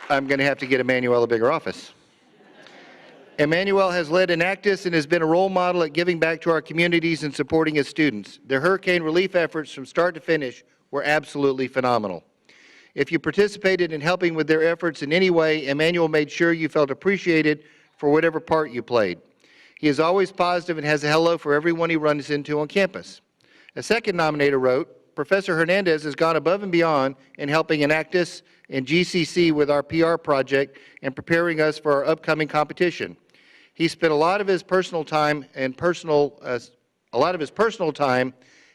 I'm going to have to get Emmanuel a bigger office. Emmanuel has led Enactus and has been a role model at giving back to our communities and supporting his students. Their hurricane relief efforts from start to finish were absolutely phenomenal. If you participated in helping with their efforts in any way, Emmanuel made sure you felt appreciated for whatever part you played. He is always positive and has a hello for everyone he runs into on campus. A second nominator wrote, Professor Hernandez has gone above and beyond in helping Enactus and GCC with our PR project and preparing us for our upcoming competition. He spent a lot of his personal time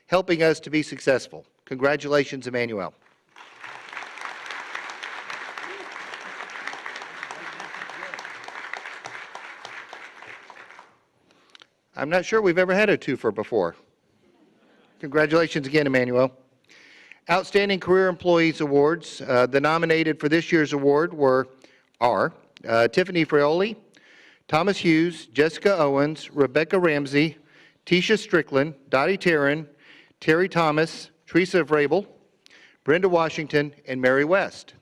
helping us to be successful. Congratulations, Emmanuel. I'm not sure we've ever had a twofer before. Congratulations again, Emmanuel. Outstanding Career Employees Awards. The nominated for this year's award are Tiffany Frioli, Thomas Hughes, Jessica Owens, Rebecca Ramsey, Tisha Strickland, Dottie Tarrin, Terry Thomas, Teresa Vrabel, Brenda Washington, and Mary West.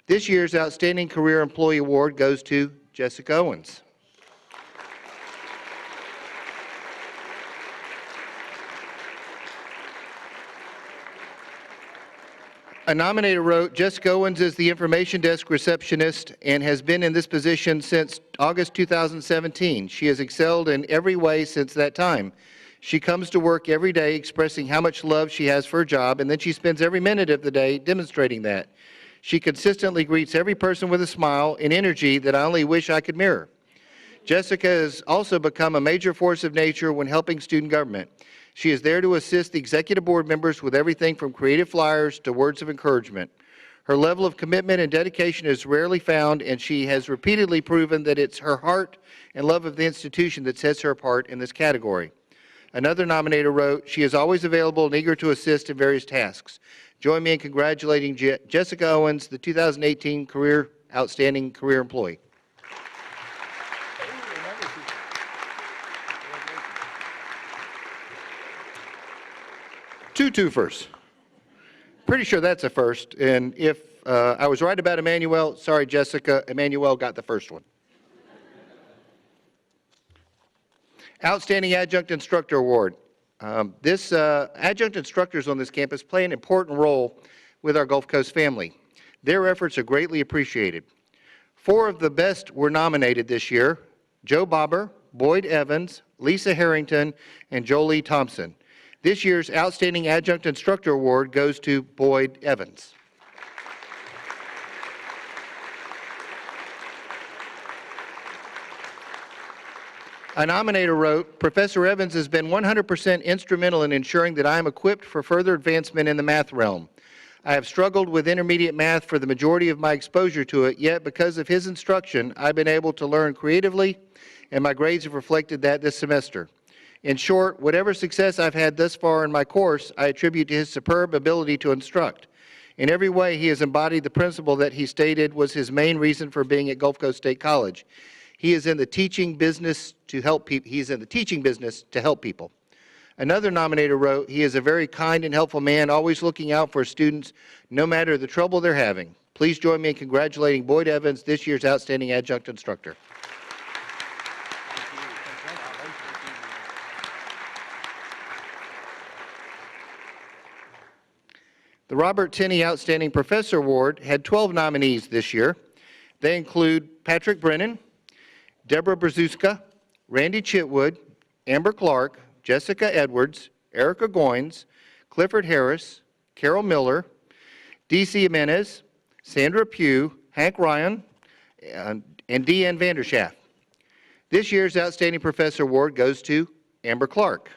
This year's Outstanding Career Employee Award goes to Jessica Owens. A nominator wrote, Jessica Owens is the information desk receptionist and has been in this position since August 2017. She has excelled in every way since that time. She comes to work every day expressing how much love she has for her job, and then she spends every minute of the day demonstrating that. She consistently greets every person with a smile and energy that I only wish I could mirror. Jessica has also become a major force of nature when helping student government. She is there to assist the executive board members with everything from creative flyers to words of encouragement. Her level of commitment and dedication is rarely found, and she has repeatedly proven that it's her heart and love of the institution that sets her apart in this category. Another nominator wrote, she is always available and eager to assist in various tasks. Join me in congratulating Jessica Owens, the 2018 Outstanding Career Employee. Two twofers. Pretty sure that's a first, and if I was right about Emmanuel, sorry Jessica, Emmanuel got the first one. Outstanding Adjunct Instructor Award. Adjunct instructors on this campus play an important role with our Gulf Coast family. Their efforts are greatly appreciated. 4 of the best were nominated this year: Joe Bobber, Boyd Evans, Lisa Harrington, and Jolie Thompson. This year's Outstanding Adjunct Instructor Award goes to Boyd Evans. A nominator wrote, Professor Evans has been 100% instrumental in ensuring that I am equipped for further advancement in the math realm. I have struggled with intermediate math for the majority of my exposure to it, yet because of his instruction, I've been able to learn creatively, and my grades have reflected that this semester. In short, whatever success I've had thus far in my course, I attribute to his superb ability to instruct. In every way, he has embodied the principle that he stated was his main reason for being at Gulf Coast State College. He is in the teaching business to help people. He's in the teaching business to help people. Another nominator wrote, he is a very kind and helpful man, always looking out for students, no matter the trouble they're having. Please join me in congratulating Boyd Evans, this year's Outstanding Adjunct Instructor. The Robert Tenney Outstanding Professor Award had 12 nominees this year. They include Patrick Brennan, Deborah Brzuska, Randy Chitwood, Amber Clark, Jessica Edwards, Erica Goins, Clifford Harris, Carol Miller, D.C. Jimenez, Sandra Pugh, Hank Ryan, and Deanne Vanderschaft. This year's Outstanding Professor Award goes to Amber Clark.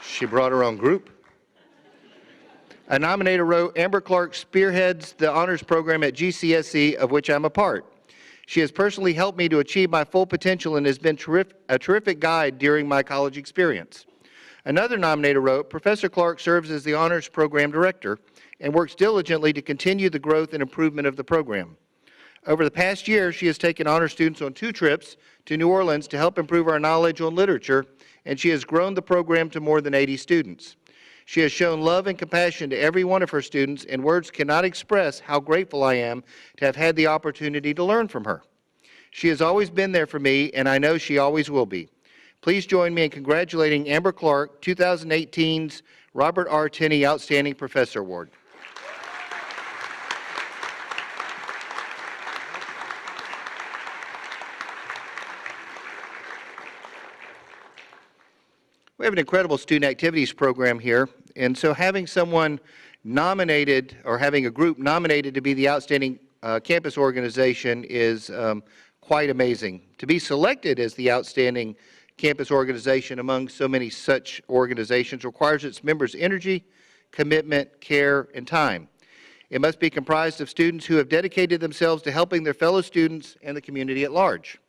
She brought her own group. A nominator wrote, Amber Clark spearheads the honors program at GCSE, of which I'm a part. She has personally helped me to achieve my full potential and has been a terrific guide during my college experience. Another nominator wrote, Professor Clark serves as the honors program director and works diligently to continue the growth and improvement of the program. Over the past year, she has taken honor students on 2 trips to New Orleans to help improve our knowledge on literature, and she has grown the program to more than 80 students. She has shown love and compassion to every one of her students, and words cannot express how grateful I am to have had the opportunity to learn from her. She has always been there for me, and I know she always will be. Please join me in congratulating Amber Clark, 2018's Robert R. Tenney Outstanding Professor Award. We have an incredible student activities program here, and so having someone nominated or having a group nominated to be the outstanding campus organization is quite amazing. To be selected as the outstanding campus organization among so many such organizations requires its members' energy, commitment, care, and time. It must be comprised of students who have dedicated themselves to helping their fellow students and the community at large.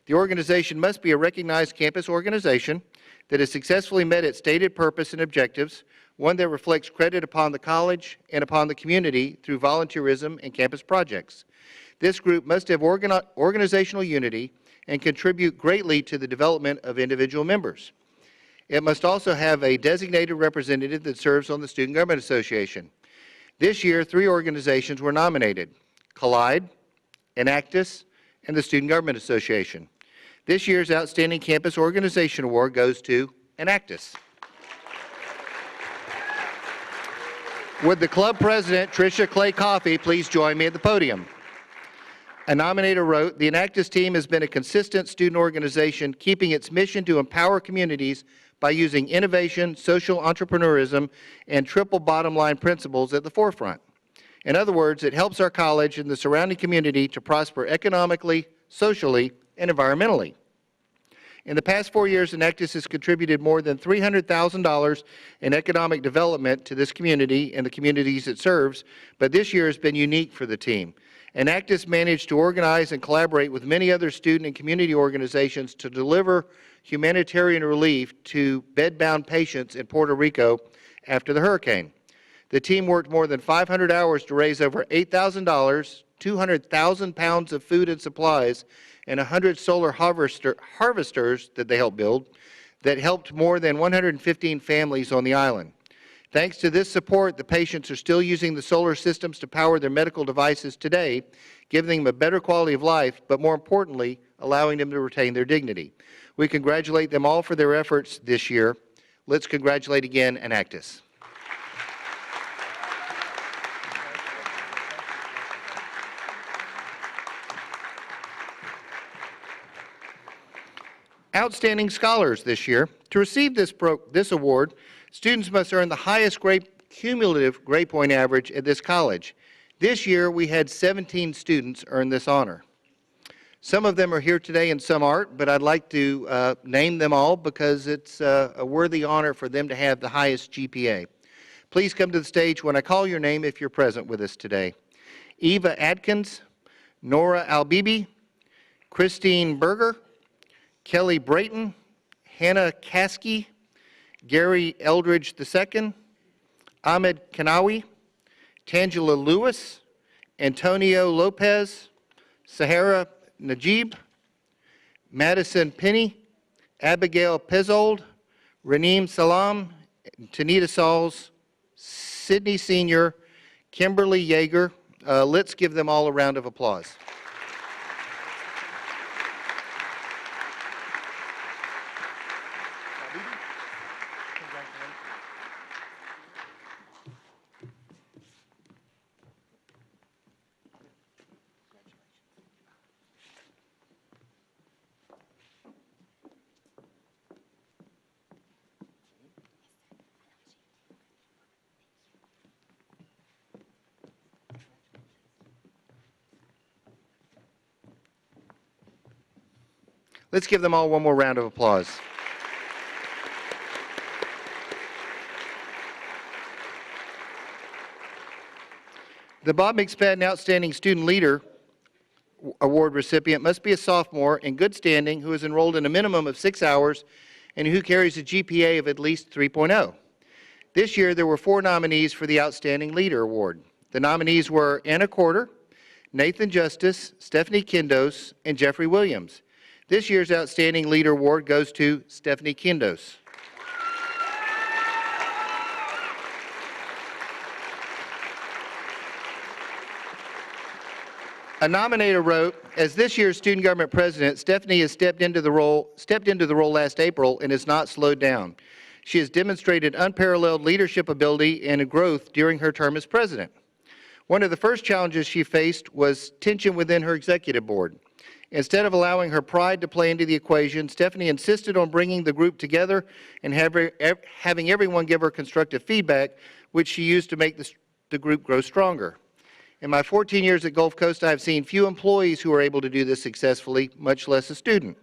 The organization must be a recognized campus organization that has successfully met its stated purpose and objectives, one that reflects credit upon the college and upon the community through volunteerism and campus projects. This group must have organizational unity and contribute greatly to the development of individual members. It must also have a designated representative that serves on the Student Government Association. This year, 3 organizations were nominated: Collide, Enactus, and the Student Government Association. This year's Outstanding Campus Organization Award goes to Enactus. Would the club president, Tricia Clay Coffey, please join me at the podium? A nominator wrote, "The Enactus team has been a consistent student organization, keeping its mission to empower communities by using innovation, social entrepreneurism, and triple bottom line principles at the forefront. In other words, it helps our college and the surrounding community to prosper economically, socially, and environmentally." In the past 4 years, Enactus has contributed more than $300,000 in economic development to this community and the communities it serves, but this year has been unique for the team. Enactus managed to organize and collaborate with many other student and community organizations to deliver humanitarian relief to bedbound patients in Puerto Rico after the hurricane. The team worked more than 500 hours to raise over $8,000, 200,000 pounds of food and supplies, and 100 solar harvesters that they helped build that helped more than 115 families on the island. Thanks to this support, the patients are still using the solar systems to power their medical devices today, giving them a better quality of life, but more importantly, allowing them to retain their dignity. We congratulate them all for their efforts this year. Let's congratulate again Enactus. Outstanding scholars this year. To receive this award, students must earn the highest cumulative grade point average at this college. This year, we had 17 students earn this honor. Some of them are here today and some aren't, but I'd like to name them all because it's a worthy honor for them to have the highest GPA. Please come to the stage when I call your name if you're present with us today. Eva Adkins, Nora Albibi, Christine Berger, Kelly Brayton, Hannah Caskey, Gary Eldridge II, Ahmed Kanawi, Tangela Lewis, Antonio Lopez, Sahara Najib, Madison Penny, Abigail Pezold, Raneem Salam, Tanita Sauls, Sydney Sr., Kimberly Yeager. Let's give them all a round of applause. Let's give them all one more round of applause. The Bob McSpadden Outstanding Student Leader Award recipient must be a sophomore in good standing who is enrolled in a minimum of 6 hours and who carries a GPA of at least 3.0. This year, there were 4 nominees for the Outstanding Leader Award. The nominees were Anna Corder, Nathan Justice, Stephanie Kindos, and Jeffrey Williams. This year's Outstanding Leader Award goes to Stephanie Kindos. A nominator wrote, "As this year's Student Government President, Stephanie has stepped into the role last April and has not slowed down. She has demonstrated unparalleled leadership ability and growth during her term as President. One of the first challenges she faced was tension within her executive board. Instead of allowing her pride to play into the equation, Stephanie insisted on bringing the group together and having everyone give her constructive feedback, which she used to make the group grow stronger. In my 14 years at Gulf Coast, I have seen few employees who are able to do this successfully, much less a student.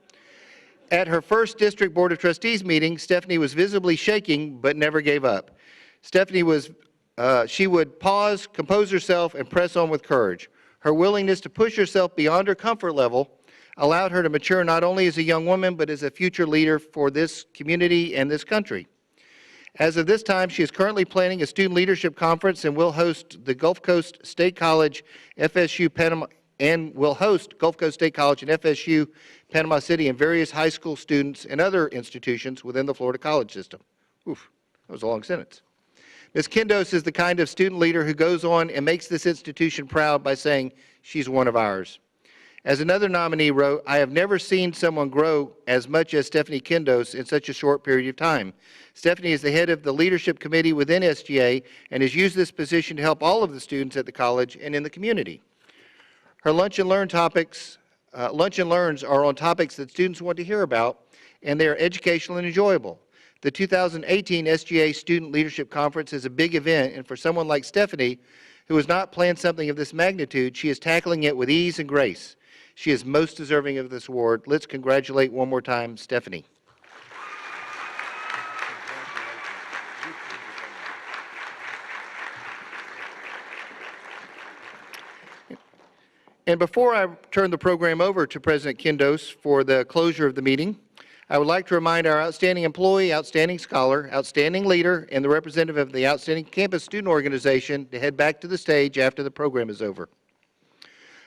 At her first District Board of Trustees meeting, Stephanie was visibly shaking but never gave up. She would pause, compose herself, and press on with courage. Her willingness to push herself beyond her comfort level allowed her to mature not only as a young woman, but as a future leader for this community and this country. As of this time, she is currently planning a student leadership conference and will host the Gulf Coast State College, FSU Panama, and will host Gulf Coast State College and FSU Panama City and various high school students and other institutions within the Florida college system. Oof, that was a long sentence. Ms. Kindos is the kind of student leader who goes on and makes this institution proud by saying she's one of ours. As another nominee wrote, I have never seen someone grow as much as Stephanie Kindos in such a short period of time. Stephanie is the head of the leadership committee within SGA and has used this position to help all of the students at the college and in the community. Her lunch and learns are on topics that students want to hear about, and they are educational and enjoyable. The 2018 SGA Student Leadership Conference is a big event, and for someone like Stephanie, who has not planned something of this magnitude, she is tackling it with ease and grace. She is most deserving of this award. Let's congratulate one more time, Stephanie. And before I turn the program over to President Kindos for the closure of the meeting, I would like to remind our outstanding employee, outstanding scholar, outstanding leader, and the representative of the outstanding campus student organization to head back to the stage after the program is over.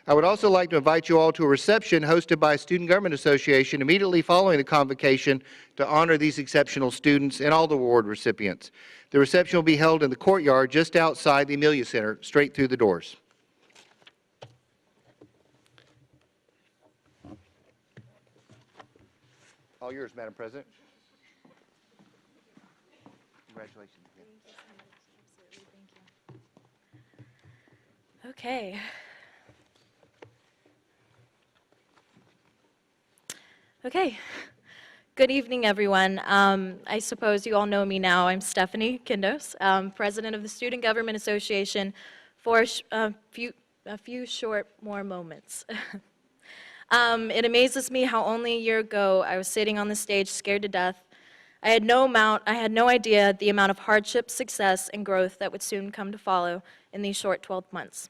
I would also like to invite you all to a reception hosted by Student Government Association immediately following the convocation to honor these exceptional students and all the award recipients. The reception will be held in the courtyard just outside the Amelia Center, straight through the doors. All yours, Madam President. Congratulations. Okay. Okay. Good evening, everyone. I suppose you all know me now. I'm Stephanie Kindos, President of the Student Government Association for a few short more moments. It amazes me how only a year ago I was sitting on the stage scared to death. I had no idea the amount of hardship, success, and growth that would soon come to follow in these short 12 months.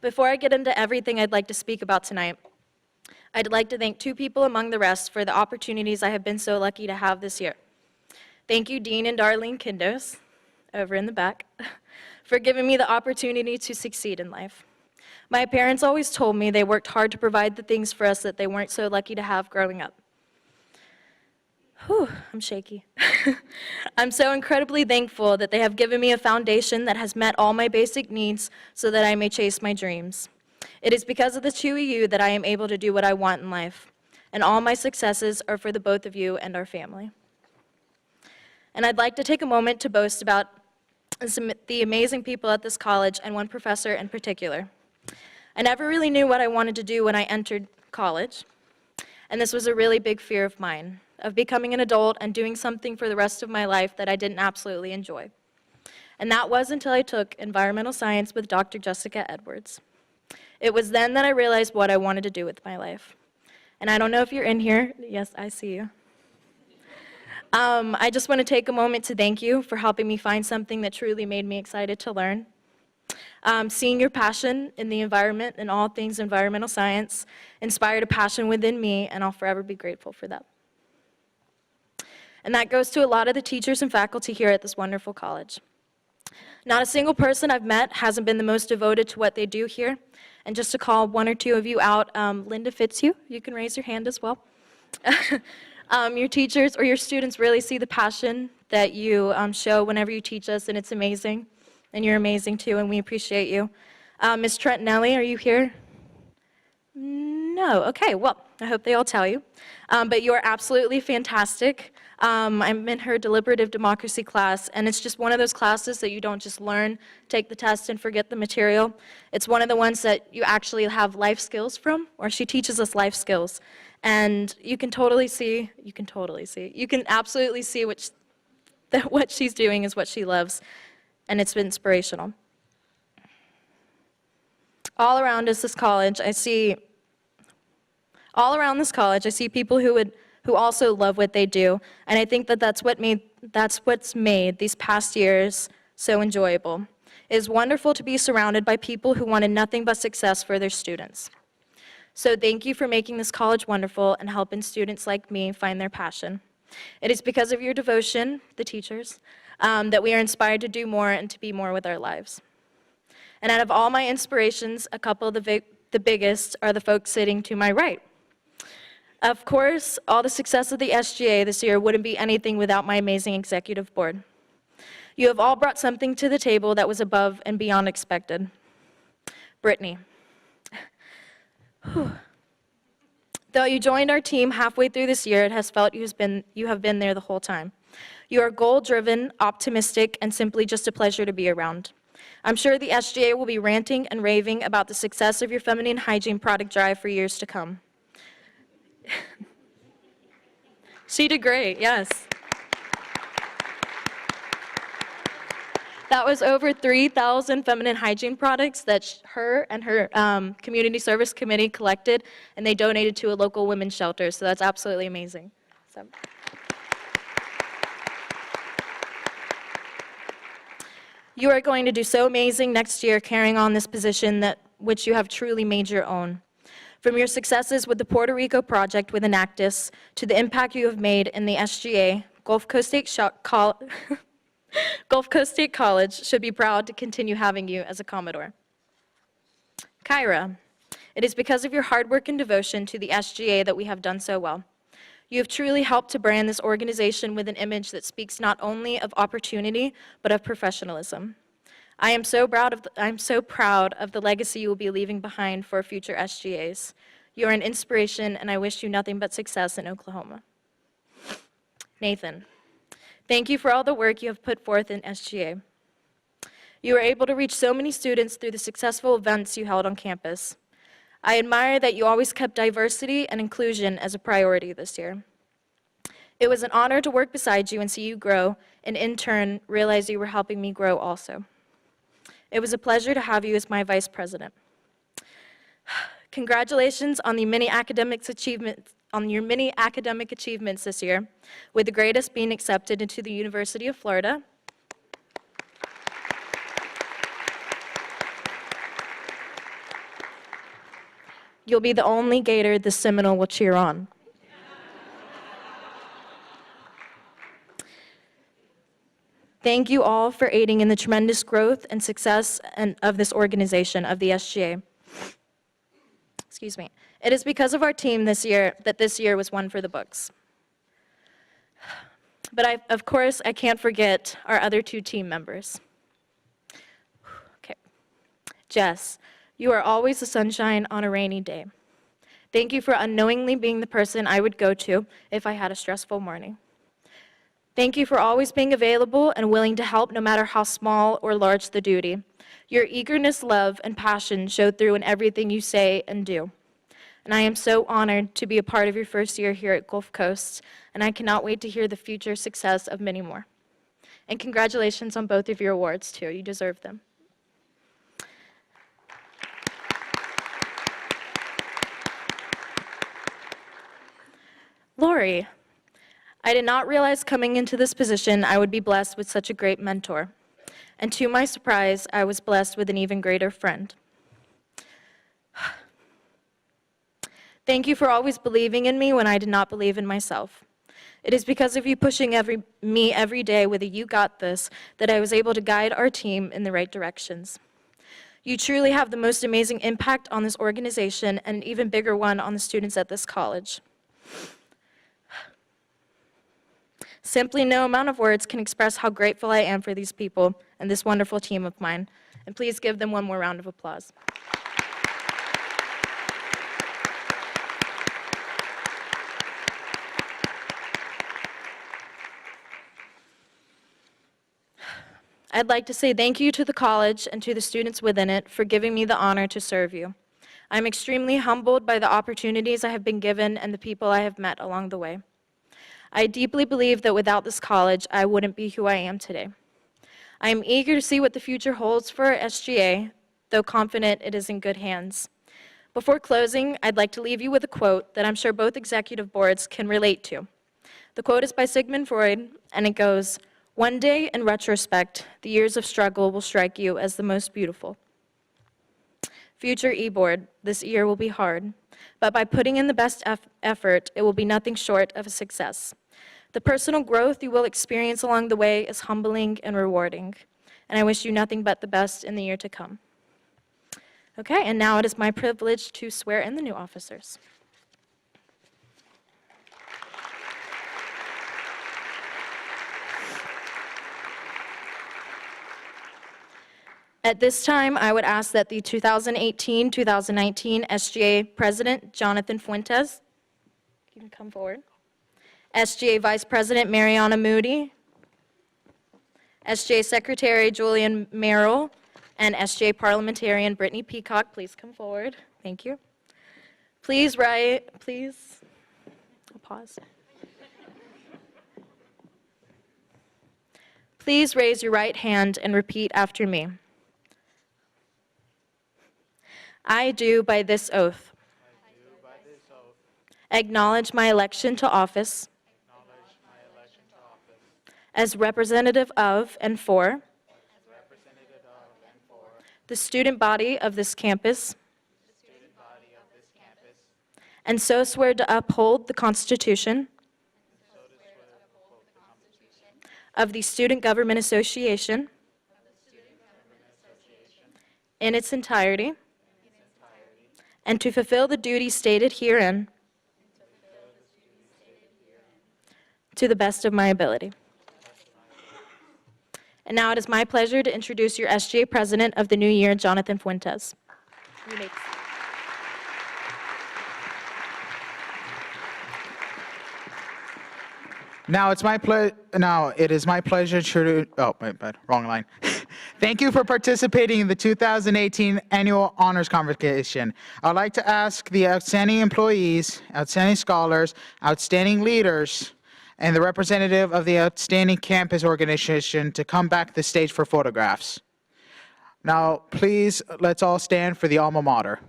Before I get into everything I'd like to speak about tonight, I'd like to thank two people among the rest for the opportunities I have been so lucky to have this year. Thank you, Dean and Darlene Kindos, over in the back, for giving me the opportunity to succeed in life. My parents always told me they worked hard to provide the things for us that they weren't so lucky to have growing up. Whew, I'm shaky. I'm so incredibly thankful that they have given me a foundation that has met all my basic needs so that I may chase my dreams. It is because of the two of you that I am able to do what I want in life, and all my successes are for the both of you and our family. And I'd like to take a moment to boast about the amazing people at this college and one professor in particular. I never really knew what I wanted to do when I entered college, and this was a really big fear of mine, of becoming an adult and doing something for the rest of my life that I didn't absolutely enjoy. And that was until I took environmental science with Dr. Jessica Edwards. It was then that I realized what I wanted to do with my life. And I don't know if you're in here. Yes, I see you. I just want to take a moment to thank you for helping me find something that truly made me excited to learn. Seeing your passion in the environment and all things environmental science inspired a passion within me, and I'll forever be grateful for that. And that goes to a lot of the teachers and faculty here at this wonderful college. Not a single person I've met hasn't been the most devoted to what they do here. And just to call one or two of you out, Linda Fitzhugh, you can raise your hand as well. Your teachers or your students really see the passion that you show whenever you teach us, and it's amazing. And you're amazing too, and we appreciate you. Ms. Trentinelli, are you here? No, okay, well, I hope they all tell you. But you are absolutely fantastic. I'm in her deliberative democracy class, and it's just one of those classes that you don't just learn, take the test, and forget the material. It's one of the ones that you actually have life skills from, or she teaches us life skills. And you can absolutely see what she's doing is what she loves, and it's inspirational. All around us, this college, I see All around this college, I see people who also love what they do, and I think that that's what's made these past years so enjoyable. It is wonderful to be surrounded by people who wanted nothing but success for their students. So thank you for making this college wonderful and helping students like me find their passion. It is because of your devotion, the teachers, that we are inspired to do more and to be more with our lives. And out of all my inspirations, a couple of the biggest are the folks sitting to my right. Of course, all the success of the SGA this year wouldn't be anything without my amazing executive board. You have all brought something to the table that was above and beyond expected. Brittany. Though you joined our team halfway through this year, it has felt you have been there the whole time. You are goal-driven, optimistic, and simply just a pleasure to be around. I'm sure the SGA will be ranting and raving about the success of your feminine hygiene product drive for years to come. She did great, yes. That was over 3,000 feminine hygiene products that her and her community service committee collected, and they donated to a local women's shelter, so that's absolutely amazing. So. You are going to do so amazing next year carrying on this position which you have truly made your own. From your successes with the Puerto Rico project with Enactus to the impact you have made in the SGA, Gulf Coast State College should be proud to continue having you as a Commodore. Kyra, it is because of your hard work and devotion to the SGA that we have done so well. You have truly helped to brand this organization with an image that speaks not only of opportunity, but of professionalism. I am so proud of the legacy you will be leaving behind for future SGAs. You are an inspiration, and I wish you nothing but success in Oklahoma. Nathan, thank you for all the work you have put forth in SGA. You were able to reach so many students through the successful events you held on campus. I admire that you always kept diversity and inclusion as a priority this year. It was an honor to work beside you and see you grow, and in turn, realize you were helping me grow also. It was a pleasure to have you as my vice president. Congratulations on your many academic achievements this year, with the greatest being accepted into the University of Florida. You'll be the only Gator the Seminole will cheer on. Thank you all for aiding in the tremendous growth and success of this organization, of the SGA. Excuse me. It is because of our team this year that this year was one for the books. But of course, I can't forget our other two team members. Okay. Jess, you are always the sunshine on a rainy day. Thank you for unknowingly being the person I would go to if I had a stressful morning. Thank you for always being available and willing to help no matter how small or large the duty. Your eagerness, love, and passion show through in everything you say and do. And I am so honored to be a part of your first year here at Gulf Coast, and I cannot wait to hear the future success of many more. And congratulations on both of your awards, too. You deserve them. Lori, I did not realize coming into this position I would be blessed with such a great mentor. And to my surprise, I was blessed with an even greater friend. Thank you for always believing in me when I did not believe in myself. It is because of you pushing me every day with a "you got this" that I was able to guide our team in the right directions. You truly have the most amazing impact on this organization and an even bigger one on the students at this college. Simply no amount of words can express how grateful I am for these people and this wonderful team of mine. And please give them one more round of applause. I'd like to say thank you to the college and to the students within it for giving me the honor to serve you. I'm extremely humbled by the opportunities I have been given and the people I have met along the way. I deeply believe that without this college, I wouldn't be who I am today. I am eager to see what the future holds for SGA, though confident it is in good hands. Before closing, I'd like to leave you with a quote that I'm sure both executive boards can relate to. The quote is by Sigmund Freud, and it goes, "One day, in retrospect, the years of struggle will strike you as the most beautiful." Future e-board, this year will be hard, but by putting in the best effort, it will be nothing short of a success. The personal growth you will experience along the way is humbling and rewarding, and I wish you nothing but the best in the year to come. Okay, and now it is my privilege to swear in the new officers. At this time, I would ask that the 2018-2019 SGA President, Jonathan Fuentes, you can come forward. SGA Vice President, Mariana Moody. SGA Secretary, Julian Merrill. And SGA Parliamentarian, Brittany Peacock, please come forward. Thank you. Please, I'll pause. Please raise your right hand and repeat after me. I do by this oath acknowledge my election to office as representative of and for the student body of this campus, and so swear to uphold the Constitution of the Student Government Association in its entirety, and to fulfill the duties stated herein to the best of my ability. And now it is my pleasure to introduce your SGA President of the new year, Jonathan Fuentes. You may proceed. Now it is my pleasure to, oh, my bad, wrong line. Thank you for participating in the 2018 Annual Honors Convocation. I'd like to ask the outstanding employees, outstanding scholars, outstanding leaders, and the representative of the outstanding campus organization to come back to the stage for photographs. Now, please, let's all stand for the alma mater.